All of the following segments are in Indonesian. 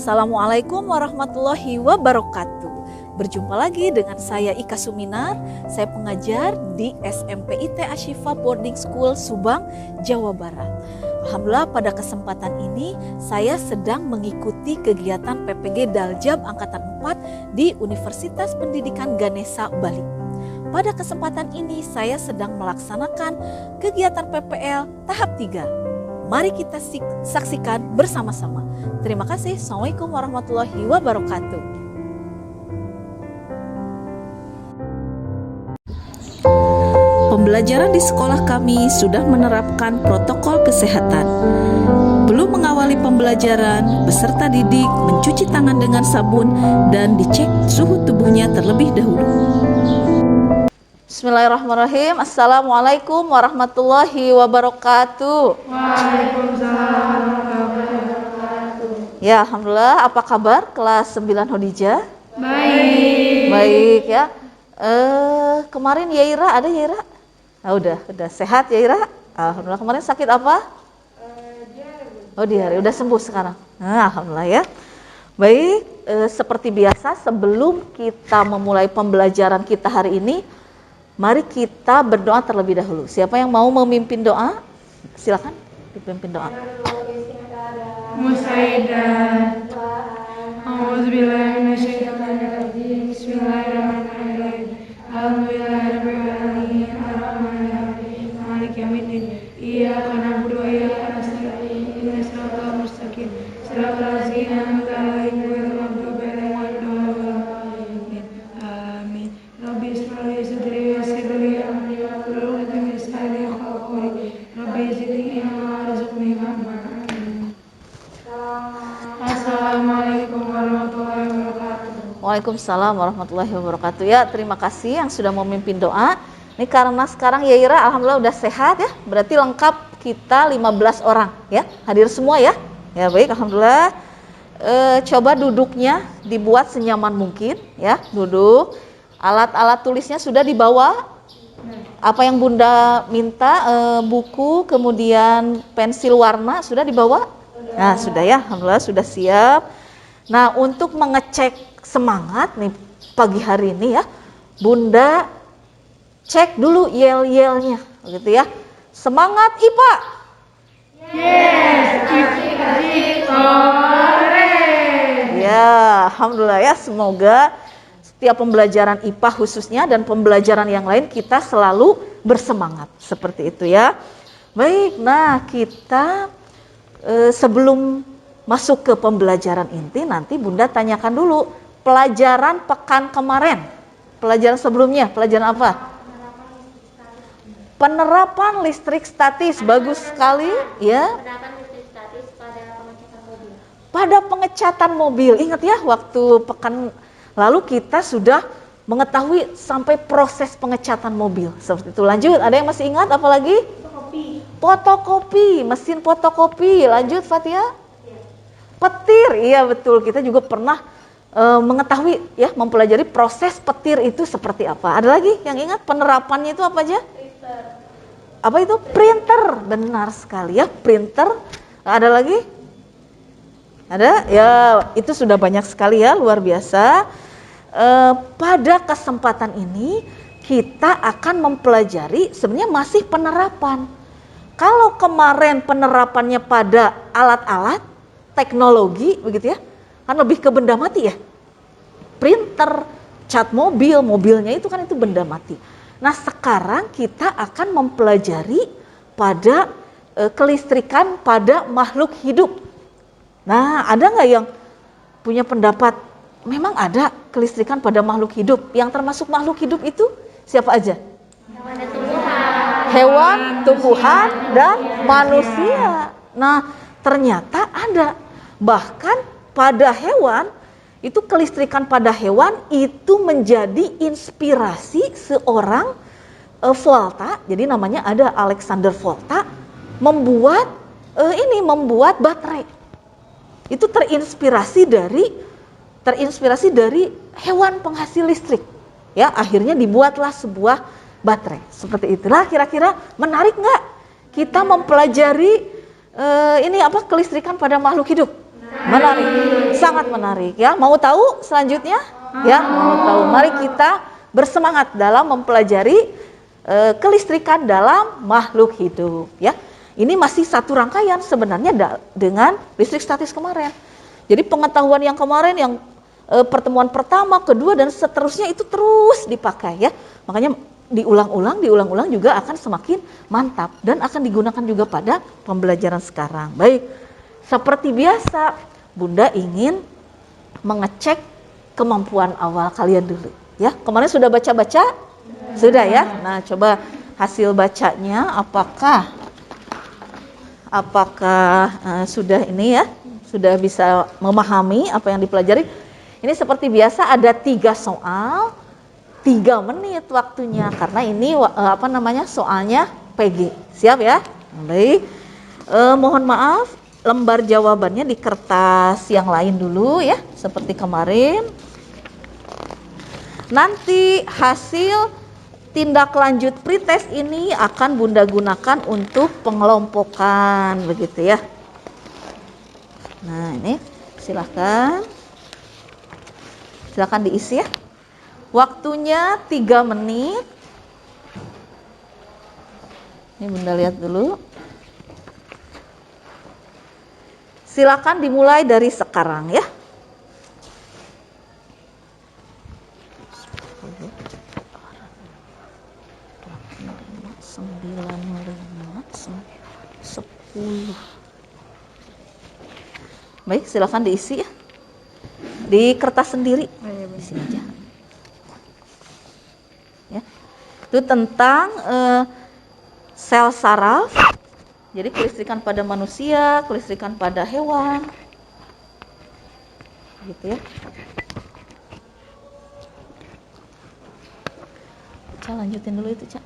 Assalamualaikum warahmatullahi wabarakatuh. Berjumpa lagi dengan saya Ika Suminar. Saya pengajar di SMPIT Ashifa Boarding School Subang, Jawa Barat. Alhamdulillah pada kesempatan ini saya sedang mengikuti kegiatan PPG Daljab Angkatan 4 di Universitas Pendidikan Ganesha, Bali. Pada kesempatan ini saya sedang melaksanakan kegiatan PPL tahap 3. Mari kita saksikan bersama-sama. Terima kasih. Assalamualaikum warahmatullahi wabarakatuh. Pembelajaran di sekolah kami sudah menerapkan protokol kesehatan. Belum mengawali pembelajaran, peserta didik mencuci tangan dengan sabun dan dicek suhu tubuhnya terlebih dahulu. Bismillahirrahmanirrahim. Assalamualaikum warahmatullahi wabarakatuh. Waalaikumsalam warahmatullahi wabarakatuh. Ya, alhamdulillah. Apa kabar kelas 9 Hodijah? Baik. Baik ya. Kemarin Yaira, ada Yaira? Ah, udah sehat Yaira? Alhamdulillah. Kemarin sakit apa? Diare. Oh, diare. Udah sembuh sekarang. Nah, alhamdulillah ya. Baik, seperti biasa sebelum kita memulai pembelajaran kita hari ini, mari kita berdoa terlebih dahulu. Siapa yang mau memimpin doa? Silakan dipimpin doa. Musaidan. A'udzubillahi minasyaitonirrajim. Bismillahirrahmanirrahim. Alhamdulillahirabbil alamin. Arrahmanirrahim. Maliki yaumiddin. Iyyaka na'budu wa iyyaka nasta'in. Ihdinas siratal mustaqim. Siratal ladzina an'amta 'alaihim ghairil maghdubi 'alaihim waladdallin. Amin. Rabbi ishrah li sadri wa yassir li amri wahlul 'uqdatam min lisani yafqahu qawli. Rabbi zidni ilma warzuqni fahma. Assalamualaikum warahmatullahi wabarakatuh. Waalaikumsalam warahmatullahi wabarakatuh. Ya, terima kasih yang sudah memimpin doa. Ini karena sekarang Yaira alhamdulillah udah sehat ya. Berarti lengkap kita 15 orang ya. Hadir semua ya. Ya baik, alhamdulillah. Coba duduknya dibuat senyaman mungkin ya. Duduk. Alat-alat tulisnya sudah dibawa. Apa yang Bunda minta, buku, kemudian pensil warna sudah dibawa? Nah, sudah ya, alhamdulillah sudah siap. Nah, untuk mengecek semangat nih pagi hari ini ya, Bunda cek dulu yel-yelnya, gitu ya. Semangat IPA. Yes, kasih sore. Ya, alhamdulillah ya, semoga setiap pembelajaran IPA khususnya dan pembelajaran yang lain kita selalu bersemangat seperti itu ya. Baik, nah kita sebelum masuk ke pembelajaran inti, nanti Bunda tanyakan dulu pelajaran pekan kemarin. Pelajaran sebelumnya, pelajaran apa? Penerapan listrik statis. Bagus sekali ya. Penerapan listrik statis pada pengecatan mobil. Pada pengecatan mobil. Ingat ya, waktu pekan lalu kita sudah mengetahui sampai proses pengecatan mobil. Seperti itu. Lanjut, ada yang masih ingat apa lagi? Fotokopi, mesin fotokopi. Lanjut Fatia. Petir, iya betul. Kita juga pernah mengetahui ya, mempelajari proses petir itu seperti apa. Ada lagi yang ingat penerapannya itu apa aja? Printer. Apa itu? Printer. Benar sekali ya, printer. Ada lagi? Ada? Ya, itu sudah banyak sekali ya, luar biasa. Pada kesempatan ini kita akan mempelajari sebenarnya masih penerapan. Kalau kemarin penerapannya pada alat-alat teknologi begitu ya, kan lebih ke benda mati ya. Printer, cat mobil, mobilnya itu kan itu benda mati. Nah, sekarang kita akan mempelajari pada kelistrikan pada makhluk hidup. Nah, ada nggak yang punya pendapat memang ada kelistrikan pada makhluk hidup? Yang termasuk makhluk hidup itu siapa aja? Hewan, tumbuhan, dan manusia. Nah, ternyata ada. Bahkan pada hewan, itu kelistrikan pada hewan itu menjadi inspirasi seorang Volta. Jadi namanya ada Alexander Volta, membuat baterai. Itu terinspirasi dari hewan penghasil listrik. Ya, akhirnya dibuatlah sebuah baterai. Seperti itulah, kira-kira menarik nggak kita mempelajari kelistrikan pada makhluk hidup? Menarik, sangat menarik ya. Mau tahu selanjutnya? Ya, mau tahu. Mari kita bersemangat dalam mempelajari kelistrikan dalam makhluk hidup ya. Ini masih satu rangkaian sebenarnya dengan listrik statis kemarin. Jadi pengetahuan yang kemarin yang pertemuan pertama, kedua dan seterusnya itu terus dipakai ya. Makanya diulang-ulang juga akan semakin mantap dan akan digunakan juga pada pembelajaran sekarang. Baik, seperti biasa Bunda ingin mengecek kemampuan awal kalian dulu ya. Kemarin sudah baca-baca? Sudah ya. Nah, coba hasil bacanya apakah sudah ini ya, sudah bisa memahami apa yang dipelajari. Ini seperti biasa ada 3 soal, 3 menit waktunya karena ini soalnya PG. Siap ya? Baik. Mohon maaf, lembar jawabannya di kertas yang lain dulu ya, seperti kemarin. Nanti hasil tindak lanjut pretest ini akan Bunda gunakan untuk pengelompokan begitu ya. Nah, ini silakan diisi ya. Waktunya 3 menit. Ini Bunda lihat dulu. Silakan dimulai dari sekarang ya. Baik, silakan diisi ya. Di kertas sendiri. Isi aja. Ya. Itu tentang sel saraf. Jadi kelistrikan pada manusia, kelistrikan pada hewan. Gitu ya. Ca, lanjutin dulu itu, Ca.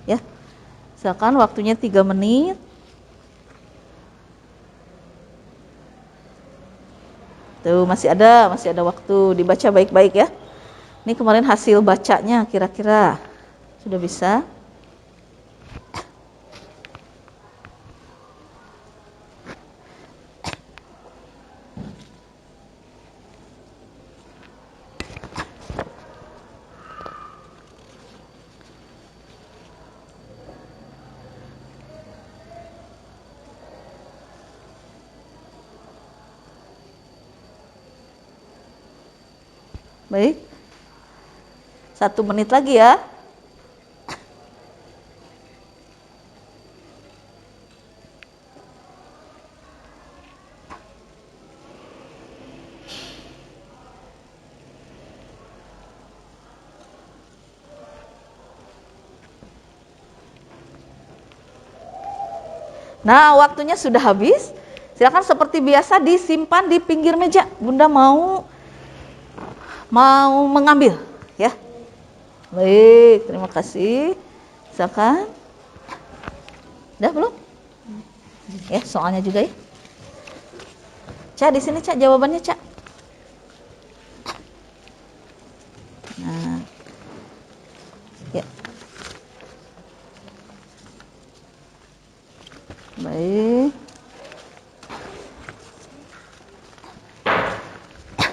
Ya. Silakan, waktunya 3 menit. Tuh, masih ada waktu, dibaca baik-baik ya. Ini kemarin hasil bacanya kira-kira sudah bisa? Baik, 1 menit lagi ya. Nah, waktunya sudah habis. Silakan seperti biasa disimpan di pinggir meja. Bunda mau mengambil ya. Baik, terima kasih. Silakan. Udah belum? Ya, soalnya juga ya. Ca, di sini Ca jawabannya Ca. Nah. Ya. Baik.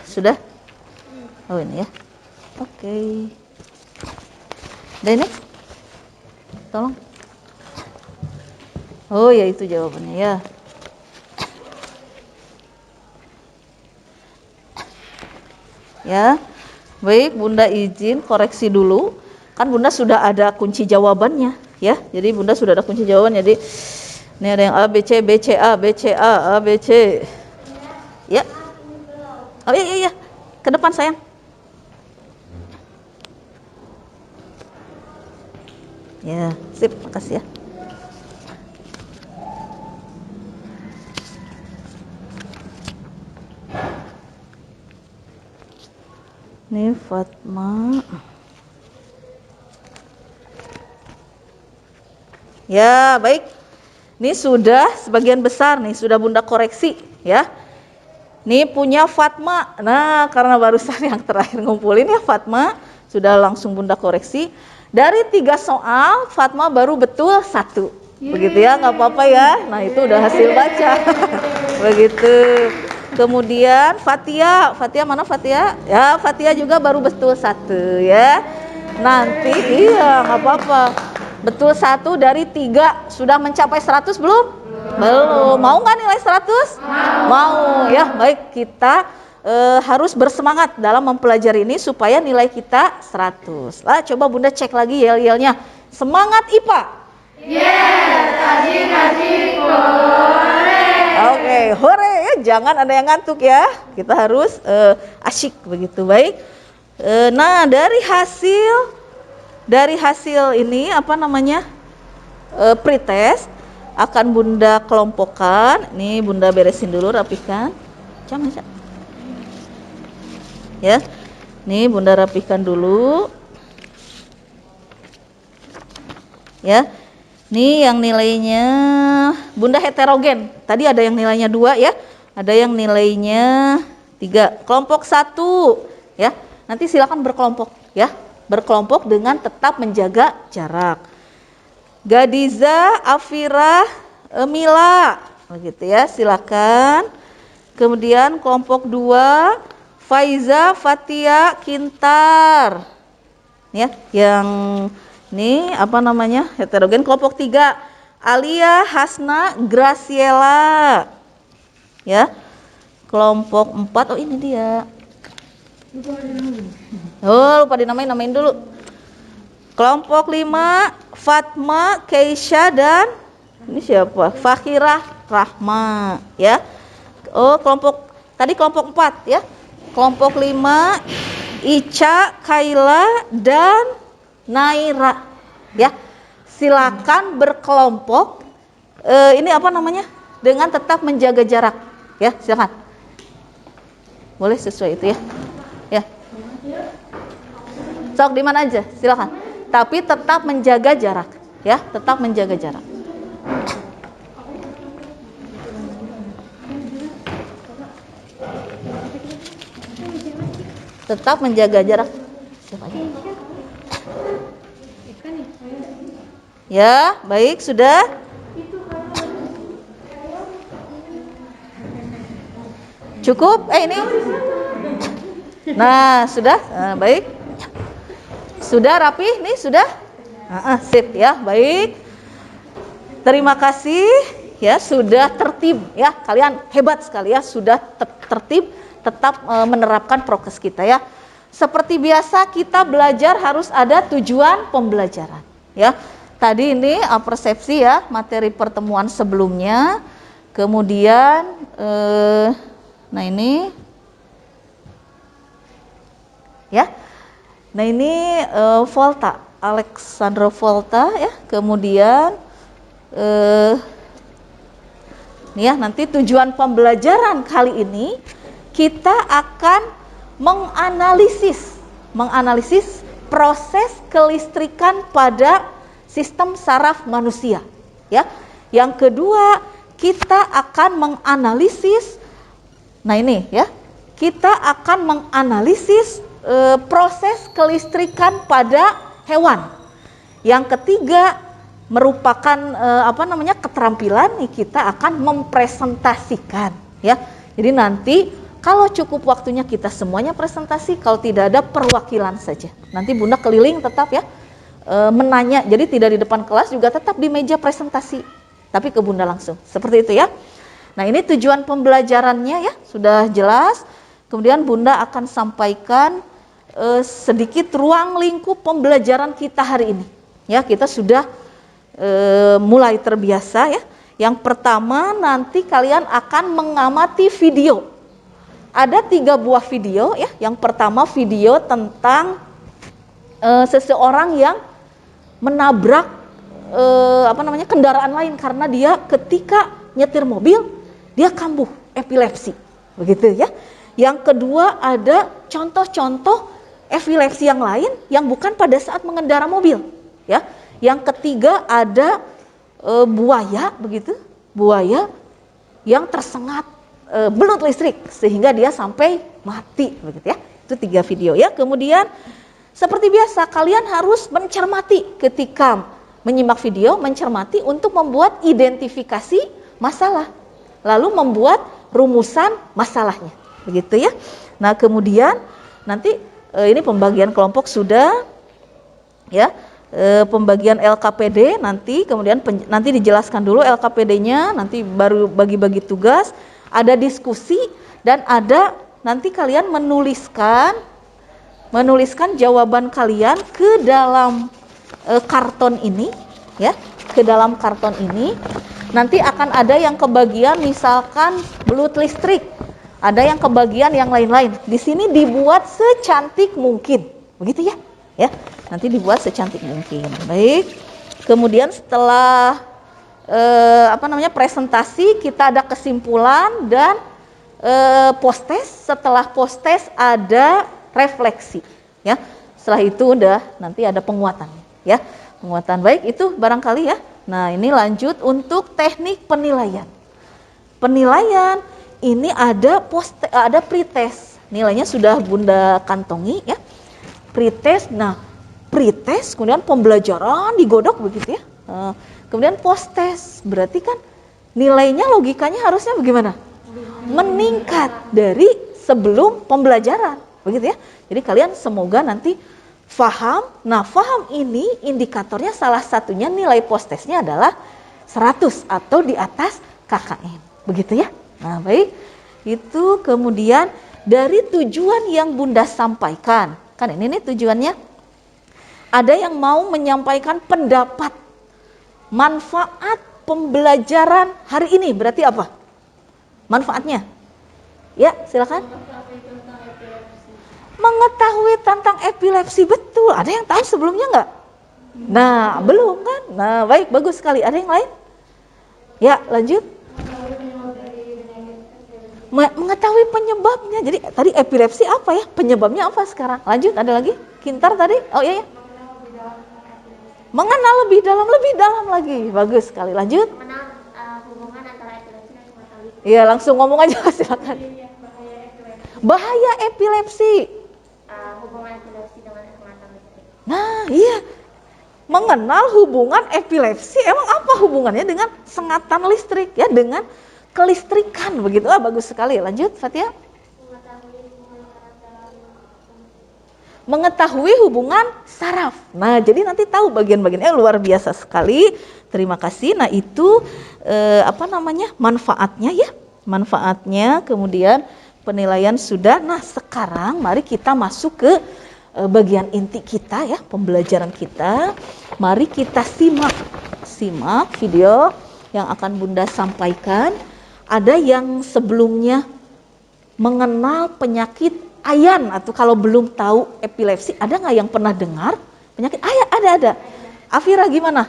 Sudah? Oh, ini ya. Oke. Dan ini? Tolong. Oh, ya itu jawabannya ya. Ya. Baik, Bunda izin koreksi dulu. Kan Bunda sudah ada kunci jawabannya ya. Jadi Bunda sudah ada kunci jawaban. Jadi ini ada yang A, B, C, B, C, A, B, C, A, A, B, C. Ya. Oh iya. Ke depan sayang. Ya, sip, makasih ya. Ini Fatma. Ya, baik. Ini sudah sebagian besar nih, sudah Bunda koreksi ya. Ini punya Fatma. Nah, karena barusan yang terakhir ngumpulin ya Fatma, sudah langsung Bunda koreksi. Dari 3 soal, Fatma baru betul 1. Begitu ya, nggak apa-apa ya. Nah itu udah hasil baca. Begitu. Kemudian Fatia mana Fatia? Ya Fatia juga baru betul 1 ya. Nanti iya nggak apa-apa. Betul 1 dari 3 sudah mencapai 100 belum? Belum. Mau nggak nilai 100? Mau ya. Baik, kita harus bersemangat dalam mempelajari ini supaya nilai kita 100. Lah coba Bunda cek lagi yel-yelnya. Semangat IPA. Oke, hore ya, jangan ada yang ngantuk ya. Kita harus asyik begitu. Baik. Nah, dari hasil ini apa namanya? Pretest akan Bunda kelompokkan. Nih Bunda beresin dulu, rapihkan. Jangan. Ya. Nih Bunda rapihkan dulu. Ya. Nih yang nilainya Bunda heterogen. Tadi ada yang nilainya 2 ya. Ada yang nilainya 3. Kelompok 1 ya. Nanti silakan berkelompok ya. Berkelompok dengan tetap menjaga jarak. Gadiza, Afira, Mila. Begitu ya, silakan. Kemudian kelompok 2 Faiza, Fatia, Kintar. Ya, yang ini apa namanya? Heterogen. Kelompok 3 Alia, Hasna, Graciela. Ya. Kelompok 4 oh ini dia. Lupa dinamain, namain dulu. Kelompok 5 Fatma, Keisha dan ini siapa? Fakhirah, Rahma, ya. Oh, kelompok 4 ya. Kelompok 5 Ica, Kaila dan Naira, ya. Silakan berkelompok. Ini apa namanya? Dengan tetap menjaga jarak, ya. Silakan. Boleh sesuai itu ya. Ya. Sok di mana aja, silakan. Tapi tetap menjaga jarak, ya. Tetap menjaga jarak. Tetap menjaga jarak. Siapa aja? Ya, baik, sudah. Cukup? Ini. Nah, sudah. Nah, baik. Sudah rapi? Nih, sudah? Sip ya, baik. Terima kasih ya, sudah tertib ya. Kalian hebat sekali ya, sudah tertib, tetap menerapkan prokes kita ya. Seperti biasa kita belajar harus ada tujuan pembelajaran ya. Tadi ini persepsi ya, materi pertemuan sebelumnya. Kemudian nah ini ya. Nah ini Volta, Alexandro Volta ya. Kemudian nih ya, nanti tujuan pembelajaran kali ini kita akan menganalisis proses kelistrikan pada sistem saraf manusia ya. Yang kedua, kita akan menganalisis kita akan menganalisis proses kelistrikan pada hewan. Yang ketiga merupakan keterampilan nih, kita akan mempresentasikan ya. Jadi nanti kalau cukup waktunya kita semuanya presentasi, kalau tidak ada perwakilan saja. Nanti Bunda keliling tetap ya. Menanya, jadi tidak di depan kelas, juga tetap di meja presentasi, tapi ke Bunda langsung, seperti itu ya. Nah ini tujuan pembelajarannya ya, sudah jelas. Kemudian Bunda akan sampaikan sedikit ruang lingkup pembelajaran kita hari ini ya. Kita sudah mulai terbiasa ya. Yang pertama, nanti kalian akan mengamati video. Ada 3 buah video ya. Yang pertama video tentang seseorang yang menabrak kendaraan lain karena dia ketika nyetir mobil dia kambuh epilepsi, begitu ya. Yang kedua ada contoh-contoh epilepsi yang lain yang bukan pada saat mengendara mobil ya. Yang ketiga ada buaya, begitu, buaya yang tersengat belut listrik sehingga dia sampai mati, begitu ya. Itu 3 video ya. Kemudian seperti biasa kalian harus mencermati ketika menyimak video, mencermati untuk membuat identifikasi masalah, lalu membuat rumusan masalahnya, begitu ya. Nah kemudian nanti ini pembagian kelompok sudah, ya, pembagian LKPD nanti, kemudian nanti dijelaskan dulu LKPD-nya, nanti baru bagi-bagi tugas, ada diskusi dan ada nanti kalian menuliskan jawaban kalian ke dalam karton ini, ya, ke dalam karton ini. Nanti akan ada yang kebagian misalkan belut listrik, ada yang kebagian yang lain-lain. Di sini dibuat secantik mungkin, begitu ya, ya. Nanti dibuat secantik mungkin. Baik. Kemudian setelah presentasi, kita ada kesimpulan dan post-test. Setelah post-test ada refleksi, ya. Setelah itu udah nanti ada penguatan, ya. Penguatan. Baik, itu barangkali ya. Nah, ini lanjut untuk teknik penilaian. Penilaian ini ada pretest. Nilainya sudah Bunda kantongi ya. Pretest. Nah, pretest kemudian pembelajaran digodok begitu ya. Kemudian post-test. Berarti kan nilainya logikanya harusnya bagaimana? Meningkat dari sebelum pembelajaran, begitu ya. Jadi kalian semoga nanti faham. Nah, faham ini indikatornya salah satunya nilai post-testnya adalah 100 atau di atas KKM. Begitu ya. Nah, baik. Itu kemudian dari tujuan yang Bunda sampaikan. Kan ini nih tujuannya. Ada yang mau menyampaikan pendapat manfaat pembelajaran hari ini. Berarti apa? Manfaatnya? Ya, silakan. Mengetahui tentang epilepsi, betul. Ada yang tahu sebelumnya enggak? Nah, belum kan? Nah, baik, bagus sekali. Ada yang lain? Ya, lanjut. Mengetahui penyebabnya. Jadi tadi epilepsi apa ya? Penyebabnya apa sekarang? Lanjut, ada lagi? Kintar tadi? Oh iya ya. Mengenal lebih dalam lagi. Bagus sekali. Lanjut. Mengenal hubungan antara epilepsi dan semacam. Iya, langsung ngomong aja silakan. Bahaya epilepsi. Hubungan epilepsi dengan semacam listrik. Nah, iya. Mengenal hubungan epilepsi, emang apa hubungannya dengan sengatan listrik ya, dengan kelistrikan begitu. Bagus sekali. Lanjut, Fatia. Mengetahui hubungan saraf. Nah, jadi nanti tahu bagian-bagiannya, luar biasa sekali. Terima kasih. Nah, itu manfaatnya ya. Manfaatnya, kemudian penilaian sudah. Nah, sekarang mari kita masuk ke bagian inti kita ya, pembelajaran kita. Mari kita simak video yang akan Bunda sampaikan. Ada yang sebelumnya mengenal penyakit ayan, atau kalau belum tahu epilepsi, ada nggak yang pernah dengar penyakit ayan? Ada. Afira gimana?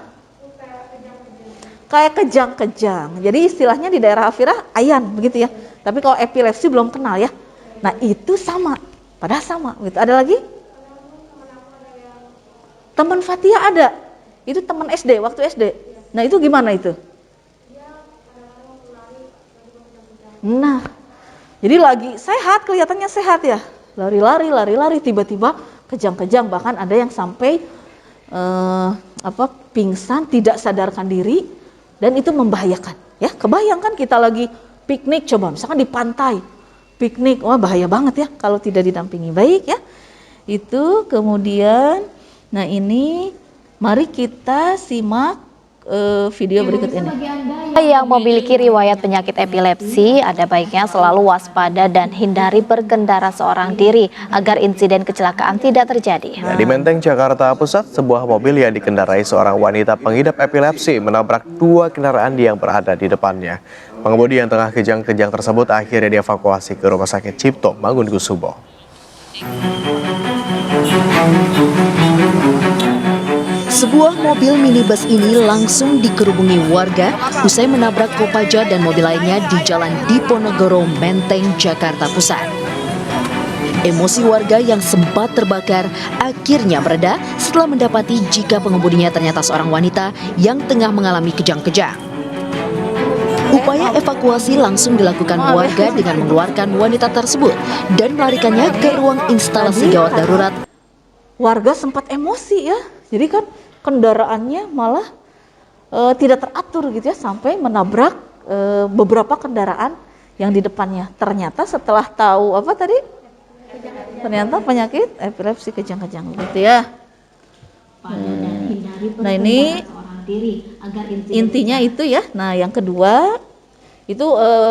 Kayak kejang-kejang. Jadi istilahnya di daerah Afira ayan begitu ya. Tapi kalau epilepsi belum kenal ya. Nah, itu sama. Padahal sama gitu. Ada lagi? Teman Fatia ada. Itu teman SD, waktu SD. Nah, itu gimana itu? Nah, jadi lagi sehat, kelihatannya sehat ya. Lari-lari, tiba-tiba kejang-kejang, bahkan ada yang sampai pingsan, tidak sadarkan diri, dan itu membahayakan. Ya, kebayangkan kita lagi piknik, coba misalkan di pantai, piknik, wah bahaya banget ya kalau tidak didampingi. Baik ya, itu kemudian. Nah, ini mari kita simak video berikut ini. Yang memiliki riwayat penyakit epilepsi, ada baiknya selalu waspada dan hindari berkendara seorang diri agar insiden kecelakaan tidak terjadi. Nah, di Menteng, Jakarta Pusat, sebuah mobil yang dikendarai seorang wanita pengidap epilepsi menabrak dua kendaraan yang berada di depannya. Pengemudi yang tengah kejang-kejang tersebut akhirnya dievakuasi ke Rumah Sakit Cipto Mangunkusumo. Sebuah mobil minibus ini langsung dikerubungi warga usai menabrak Kopaja dan mobil lainnya di Jalan Diponegoro, Menteng, Jakarta Pusat. Emosi warga yang sempat terbakar akhirnya mereda setelah mendapati jika pengemudinya ternyata seorang wanita yang tengah mengalami kejang-kejang. Upaya evakuasi langsung dilakukan warga dengan mengeluarkan wanita tersebut dan melarikannya ke ruang instalasi gawat darurat. Warga sempat emosi ya, jadi kan kendaraannya malah tidak teratur gitu ya, sampai menabrak beberapa kendaraan yang di depannya. Ternyata setelah tahu apa tadi? Ternyata penyakit epilepsi kejang-kejang gitu ya. Nah ini intinya itu ya. Nah yang kedua itu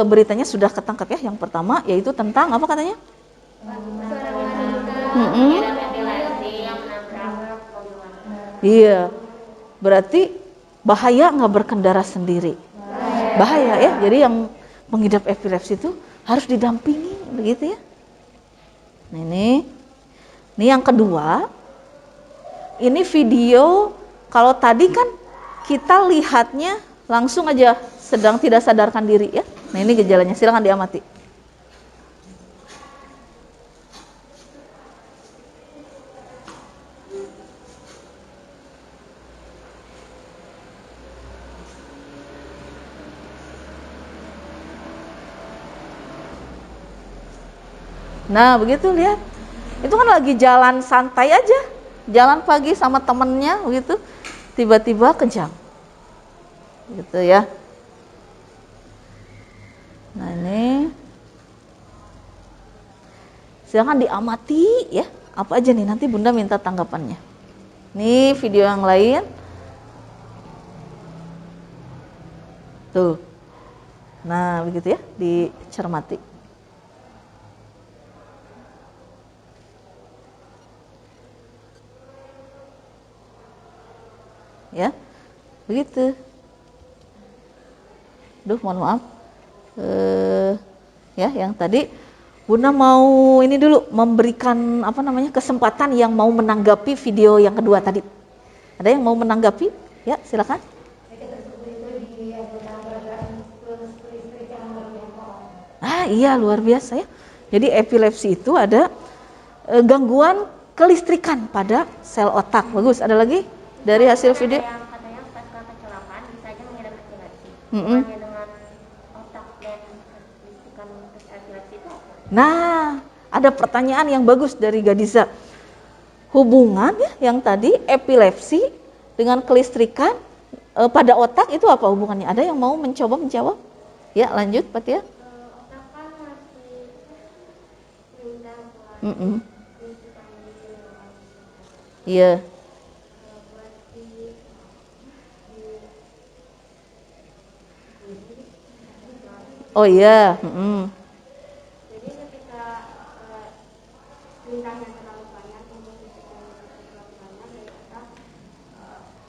beritanya sudah ketangkap ya. Yang pertama yaitu tentang apa katanya? Iya, berarti bahaya nggak berkendara sendiri? Bahaya ya. Jadi yang mengidap epilepsi itu harus didampingi begitu ya. Nah ini yang kedua. Ini video, kalau tadi kan kita lihatnya langsung aja sedang tidak sadarkan diri ya. Nah ini gejalanya, silakan diamati. Nah begitu lihat, itu kan lagi jalan santai aja, jalan pagi sama temennya begitu, tiba-tiba kejang, gitu ya. Nah ini, silakan diamati ya, apa aja nih, nanti Bunda minta tanggapannya. Nih video yang lain, tuh, nah begitu ya, dicermati. Ya, begitu. Duh, mohon maaf. Ya, yang tadi Bunda mau ini dulu memberikan apa namanya kesempatan yang mau menanggapi video yang kedua tadi. Ada yang mau menanggapi? Ya, silakan. Ah, iya luar biasa ya. Jadi epilepsi itu ada gangguan kelistrikan pada sel otak. Bagus. Ada lagi? Dari hasil video yang katanya pasca kecelakaan bisa aja mengidap epilepsi. Hubungannya dengan otak dan kelistrikan epilepsi itu apa? Nah, ada pertanyaan yang bagus dari Gadiza. Hubungan ya yang tadi epilepsi dengan kelistrikan pada otak itu apa hubungannya? Ada yang mau mencoba menjawab? Ya, lanjut Pak Tia. Otak kan masih minta Iya. Oh iya. Jadi ketika lintahnya terlalu banyak, kemudian terlalu banyak, ya kita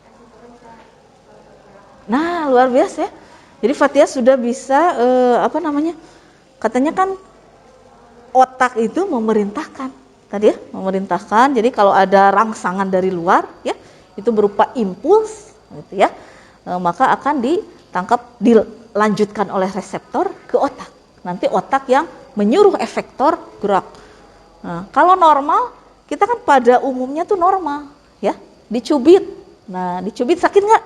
resiko bisa bergerak. Nah, luar biasa ya. Jadi Fatia sudah bisa apa namanya? Katanya kan otak itu memerintahkan. Tadi ya, memerintahkan. Jadi kalau ada rangsangan dari luar ya, itu berupa impuls gitu ya. Maka akan ditangkap, dilanjutkan oleh reseptor ke otak. Nanti otak yang menyuruh efektor gerak. Nah, kalau normal, kita kan pada umumnya tuh normal, ya, dicubit. Nah, dicubit sakit nggak?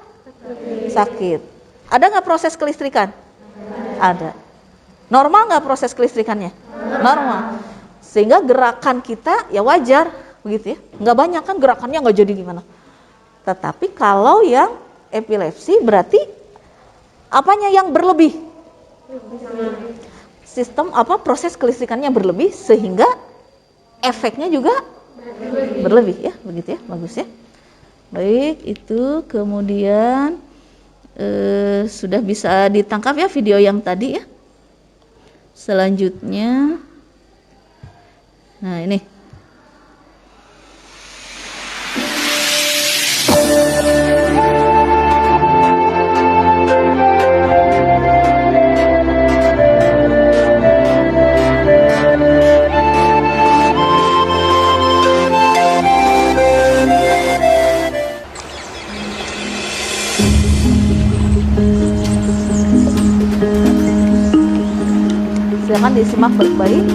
Sakit. Ada nggak proses kelistrikan? Ada. Normal nggak proses kelistrikannya? Normal. Sehingga gerakan kita ya wajar, begitu ya. Nggak banyak kan gerakannya nggak jadi gimana. Tetapi kalau yang epilepsi berarti apanya yang berlebih? Sistem apa proses kelistrikannya berlebih sehingga efeknya juga berlebih ya, begitu ya, bagus ya. Baik, itu kemudian sudah bisa ditangkap ya video yang tadi ya. Selanjutnya, nah ini. Silakan disimak baik-baik.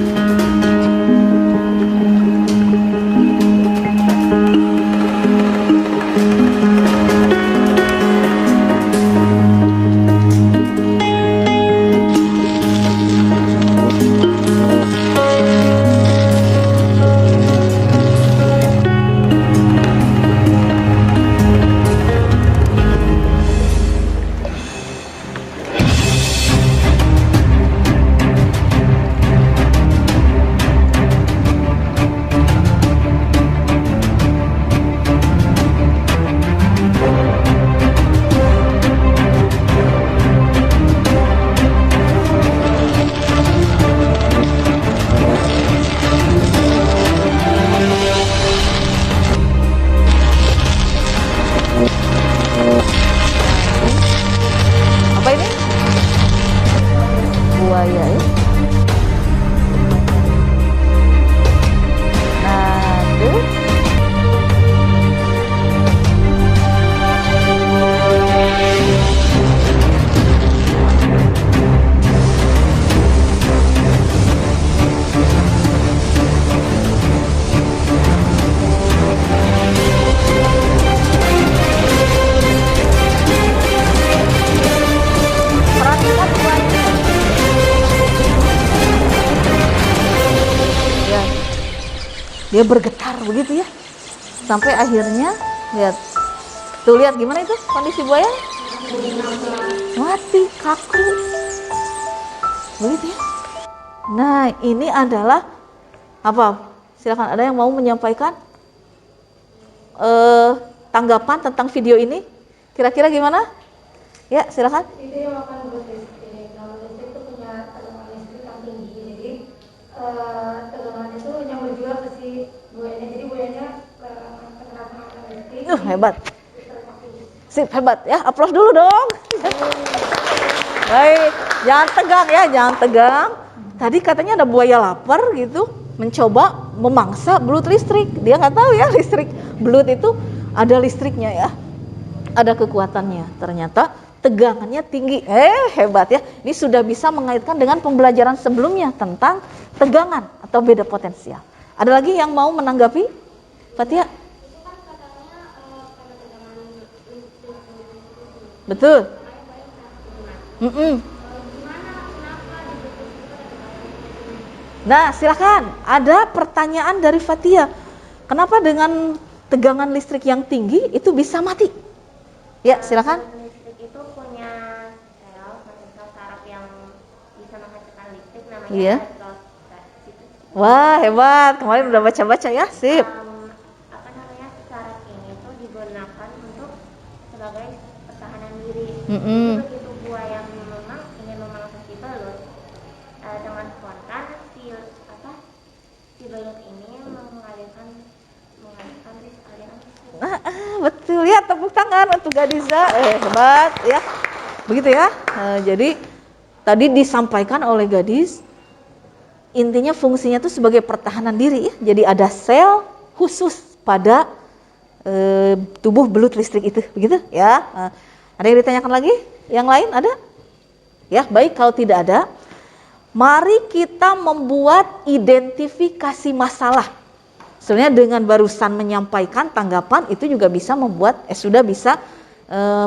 dia bergetar begitu ya. Sampai akhirnya lihat. Tuh lihat gimana itu kondisi buaya? Mati, kaku. Begitu ya. Nah, ini adalah apa? Silakan, ada yang mau menyampaikan tanggapan tentang video ini? Kira-kira gimana? Ya, silakan. Itu yang akan berlistrik. Kalau listrik itu punya tegangan listrik yang tinggi, jadi tegangan itu yang berjual ke si buayanya. Jadi buayanya kena tegangan listrik. Hebat. Sip, hebat ya. Aplaus dulu dong. Baik, jangan tegang ya, jangan tegang. Tadi katanya ada buaya lapar gitu, mencoba memangsa belut listrik. Dia nggak tahu ya listrik belut itu ada listriknya ya, ada kekuatannya. Ternyata tegangannya tinggi. Hebat ya. Ini sudah bisa mengaitkan dengan pembelajaran sebelumnya tentang tegangan atau beda potensial. Ada lagi yang mau menanggapi? Fatia? Betul. Nah, silakan. Ada pertanyaan dari Fatia. Kenapa dengan tegangan listrik yang tinggi itu bisa mati? Ya, silakan. Listrik itu punya sel saraf yang bisa menghasilkan listrik, namanya Iya. elektrostatik. Wah, hebat. Kemarin udah baca-baca ya. Sip. Saraf ini tuh digunakan untuk sebagai pertahanan diri. Mm-mm. Jadi begitu buaya memang ingin memangsa si belut, dengan spontan si belut ini mengalirkan aliran listrik. Betul ya, tepuk tangan untuk Gadiza. Hebat ya. Begitu ya. Jadi tadi disampaikan oleh Gadis, intinya fungsinya itu sebagai pertahanan diri ya. Jadi ada sel khusus pada tubuh belut listrik itu, begitu ya. Ada yang ditanyakan lagi? Yang lain ada? Ya, baik, kalau tidak ada, mari kita membuat identifikasi masalah. Sebenarnya dengan barusan menyampaikan tanggapan itu juga bisa membuat sudah bisa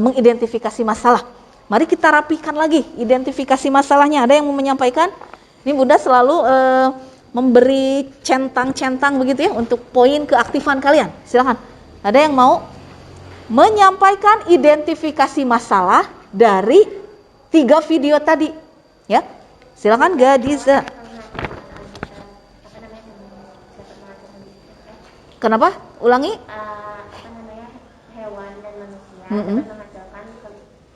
mengidentifikasi masalah. Mari kita rapikan lagi identifikasi masalahnya. Ada yang mau menyampaikan? Ini Bunda selalu memberi centang-centang begitu ya untuk poin keaktifan kalian. Silakan. Ada yang mau menyampaikan identifikasi masalah dari 3 video tadi? Ya, silakan Gadiza. Kenapa? Ulangi. Hewan dan manusia Mm-mm. dapat menghasilkan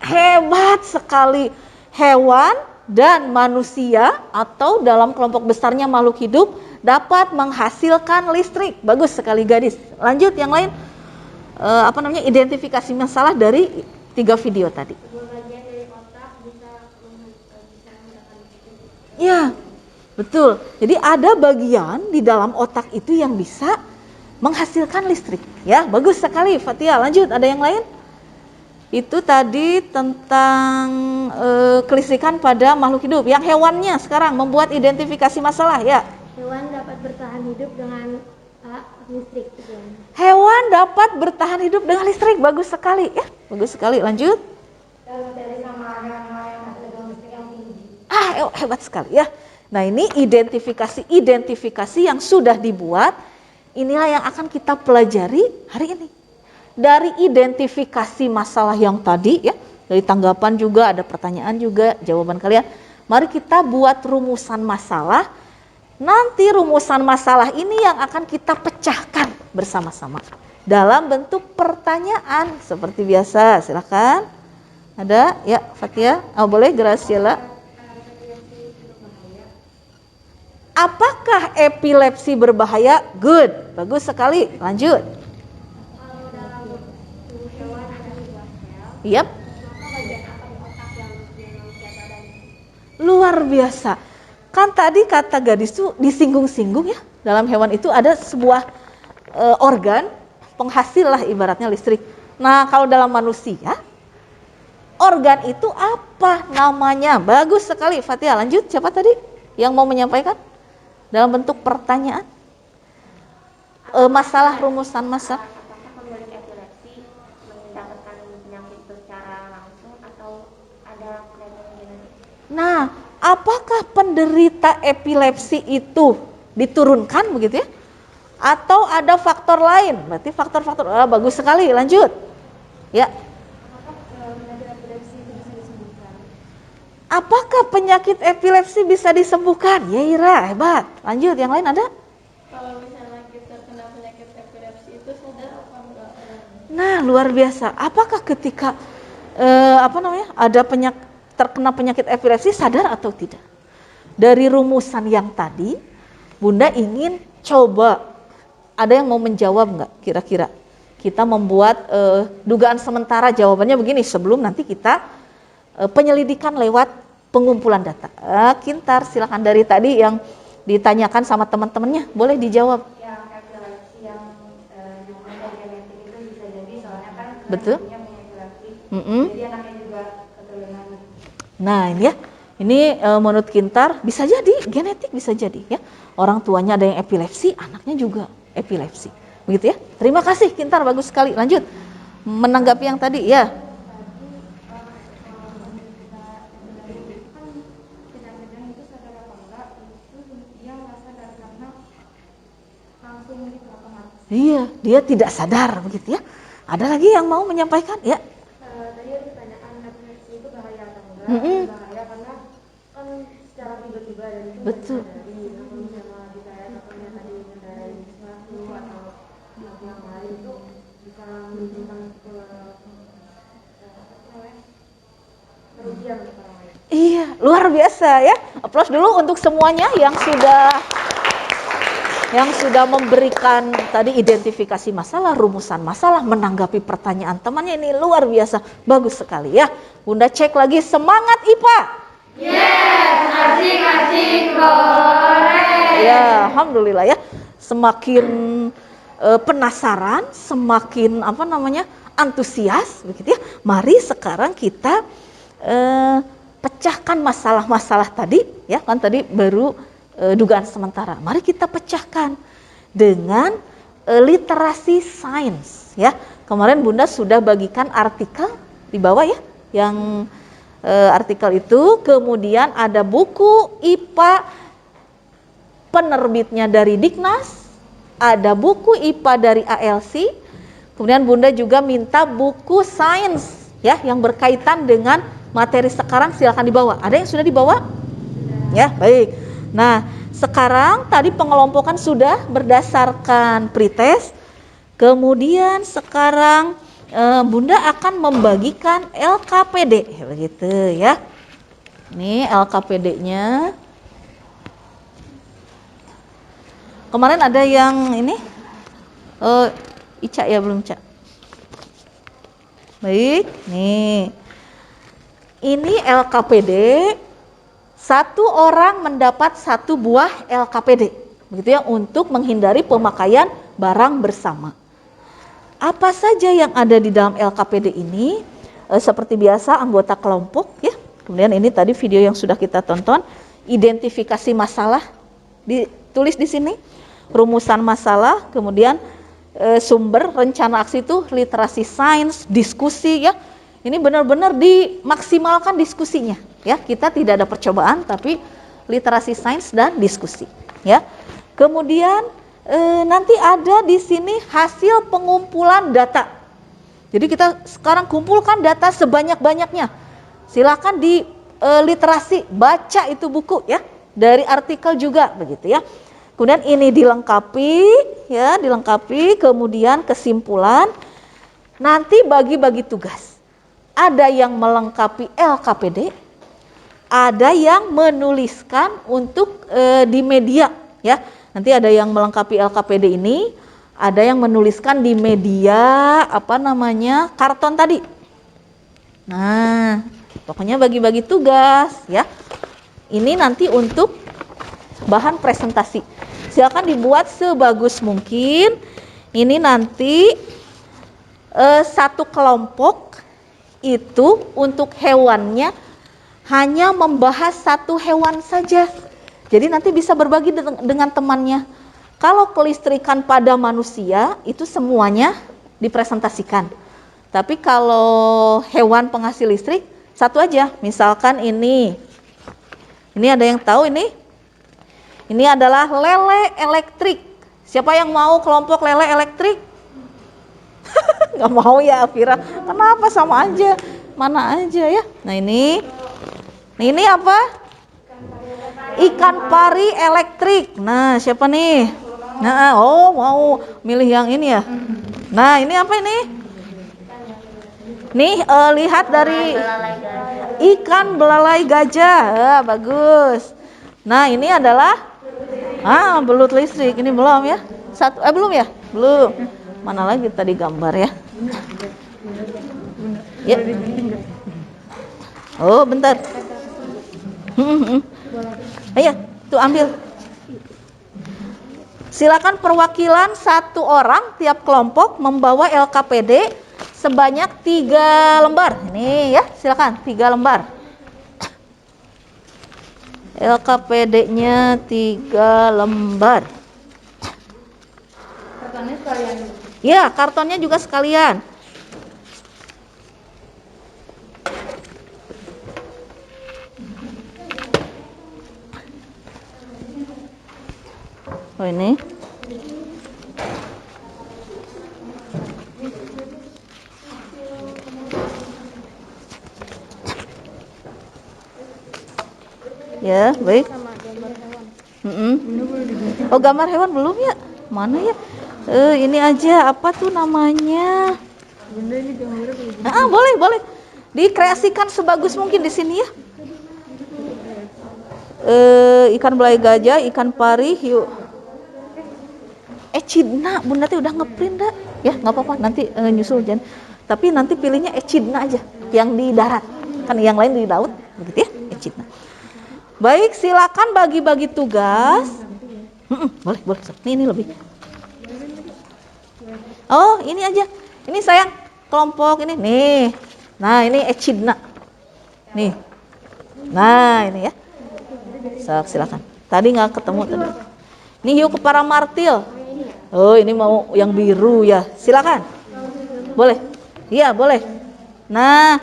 Hebat sekali. Hewan dan manusia atau dalam kelompok besarnya makhluk hidup dapat menghasilkan listrik. Bagus sekali Gadis. Lanjut yang lain. Identifikasi masalah dari 3 video tadi. bagian dari otak bisa menghasilkan listrik. Ya, betul. Jadi ada bagian di dalam otak itu yang bisa menghasilkan listrik. Ya, bagus sekali Fatia. Lanjut, ada yang lain? Itu tadi tentang kelistrikan pada makhluk hidup. Yang hewannya sekarang membuat identifikasi masalah ya. Hewan dapat bertahan hidup dengan listrik. Hewan dapat bertahan hidup dengan listrik. Bagus sekali ya. Bagus sekali. Lanjut. Dari sama hewan-hewan yang ada tegangan listrik yang tinggi. Hebat sekali ya. Nah, ini identifikasi yang sudah dibuat. Inilah yang akan kita pelajari hari ini. Dari identifikasi masalah yang tadi ya, dari tanggapan juga, ada pertanyaan juga, jawaban kalian. Mari kita buat rumusan masalah. Nanti rumusan masalah ini yang akan kita pecahkan bersama-sama dalam bentuk pertanyaan seperti biasa. Silakan. Ada ya Fatia? Boleh Graciela. Apakah epilepsi berbahaya? Good, bagus sekali. Lanjut. Kalau dalam tubuh hewan ada 2 sel, Yap. maka bagian apa di otak yang manusia dan Luar biasa. Kan tadi kata Gadis itu disinggung-singgung ya. Dalam hewan itu ada sebuah organ penghasil lah ibaratnya listrik. Nah, kalau dalam manusia, organ itu apa namanya? Bagus sekali Fatia. Lanjut, siapa tadi yang mau menyampaikan? Dalam bentuk pertanyaan. Masalah rumusan masalah. apakah pemilik epilepsi mendapatkan penyakit itu secara langsung atau ada kelainan genetik? Nah, apakah penderita epilepsi itu diturunkan begitu ya? atau ada faktor lain? Berarti faktor-faktor, bagus sekali, lanjut. Ya. Apakah penyakit epilepsi bisa disembuhkan? Ya Ira, hebat. Lanjut, yang lain ada? Kalau misalnya kita kena penyakit epilepsi itu sadar apa enggak? Nah, luar biasa. Apakah ketika ada terkena penyakit epilepsi sadar atau tidak? Dari rumusan yang tadi, Bunda ingin coba, ada yang mau menjawab nggak kira-kira? Kita membuat dugaan sementara, jawabannya begini sebelum nanti kita penyelidikan lewat pengumpulan data. Kintar, silakan dari tadi yang ditanyakan sama teman-temannya, boleh dijawab. Yang epilepsi yang jumlahnya genetik itu bisa jadi soalnya kan Betul. punya epilepsi. Mm-mm. Jadi anaknya juga keturunan. Nah ini ya, ini menurut Kintar bisa jadi genetik, bisa jadi ya. Orang tuanya ada yang epilepsi, anaknya juga epilepsi. Begitu ya. Terima kasih Kintar, bagus sekali. Lanjut menanggapi yang tadi ya. Iya, dia tidak sadar begitu ya. Ada lagi yang mau menyampaikan ya? Tadi ada pertanyaan epilepsi itu bahaya atau enggak? Mm-mm. Bahaya karena kan secara tiba-tiba dan itu Betul. dari namun sama dikaya ataupun yang tadi mengendarai sesuatu atau yang lain itu bisa menimbulkan kerugian untuk orang lain. Iya, luar biasa ya. Aplaus dulu untuk semuanya yang sudah memberikan tadi identifikasi masalah, rumusan masalah, menanggapi pertanyaan temannya, ini luar biasa, bagus sekali ya. Bunda cek lagi, semangat IPA. Yes, asik-asik goreng. Ya, alhamdulillah ya. Semakin penasaran, semakin antusias begitu ya. Mari sekarang kita pecahkan masalah-masalah tadi ya, kan tadi baru dugaan sementara. Mari kita pecahkan dengan literasi sains ya. Kemarin Bunda sudah bagikan artikel di bawah ya, yang artikel itu, kemudian ada buku IPA penerbitnya dari Diknas, ada buku IPA dari ALC, kemudian Bunda juga minta buku sains ya yang berkaitan dengan materi sekarang, silakan dibawa. Ada yang sudah dibawa? Ya, baik. Nah, sekarang tadi pengelompokan sudah berdasarkan pretest. Kemudian sekarang Bunda akan membagikan LKPD, begitu ya. Ini LKPD-nya. Kemarin ada yang ini, Ica ya, belum Ica. Baik, nih. Ini LKPD. Satu orang mendapat satu buah LKPD, begitu ya, untuk menghindari pemakaian barang bersama. Apa saja yang ada di dalam LKPD ini? Seperti biasa anggota kelompok ya. Kemudian ini tadi video yang sudah kita tonton, identifikasi masalah ditulis di sini, rumusan masalah, kemudian sumber rencana aksi itu literasi sains, diskusi ya. Ini benar-benar dimaksimalkan diskusinya ya. Kita tidak ada percobaan tapi literasi sains dan diskusi ya. Kemudian nanti ada di sini hasil pengumpulan data. Jadi kita sekarang kumpulkan data sebanyak-banyaknya. Silakan di literasi, baca itu buku ya, dari artikel juga begitu ya. Kemudian ini dilengkapi, kemudian kesimpulan. Nanti bagi-bagi tugas. Ada yang melengkapi LKPD, ada yang menuliskan untuk di media ya. Nanti ada yang melengkapi LKPD ini, ada yang menuliskan di media karton tadi. Nah, pokoknya bagi-bagi tugas ya. Ini nanti untuk bahan presentasi. Silakan dibuat sebagus mungkin. Ini nanti satu kelompok itu untuk hewannya hanya membahas satu hewan saja. Jadi nanti bisa berbagi dengan temannya. Kalau kelistrikan pada manusia itu semuanya dipresentasikan. Tapi kalau hewan penghasil listrik satu aja. Misalkan ini ada yang tahu ini? Ini adalah lele elektrik. Siapa yang mau kelompok lele elektrik? Nggak mau ya Afira. Kenapa, sama aja, mana aja ya. Nah ini apa? Ikan pari elektrik. Nah siapa nih? Nah oh mau milih yang ini ya. Nah ini apa ini? Nih lihat dari ikan belalai gajah. Bagus. Nah ini adalah belut listrik. Ini belum ya? Belum ya? Belum. Mana lagi tadi gambar ya? Ya. Oh bentar. Ayo tuh ambil. Silakan perwakilan 1 orang tiap kelompok membawa LKPD sebanyak 3 lembar. Ini ya, silakan 3 lembar. LKPD-nya 3 lembar. Kartonnya sekalian. Ya, kartonnya juga sekalian. Oh ini. Ya, baik. Oh, gambar hewan belum ya? Mana ya? Ini aja, apa tuh namanya? Bunda ini gambarnya kayak gini. Boleh. Dikreasikan sebagus mungkin di sini ya. Ikan belai gajah, ikan pari, hiu. Echidna, Bunda teh udah ngeprint dah. Ya, nggak apa-apa, nanti nyusul Jan. Tapi nanti pilihnya echidna aja, yang di darat. Kan yang lain di laut, begitu ya, echidna. Baik, silakan bagi-bagi tugas. Boleh. Ini lebih. Oh, ini aja. Ini sayang, kelompok ini. Nih. Nah, ini echidna. Nih. Nah, ini ya. Silakan. Tadi nggak ketemu tadi. Ini hiu kepala martil. Oh, ini mau yang biru ya. Silakan. Boleh. Iya, boleh. Nah,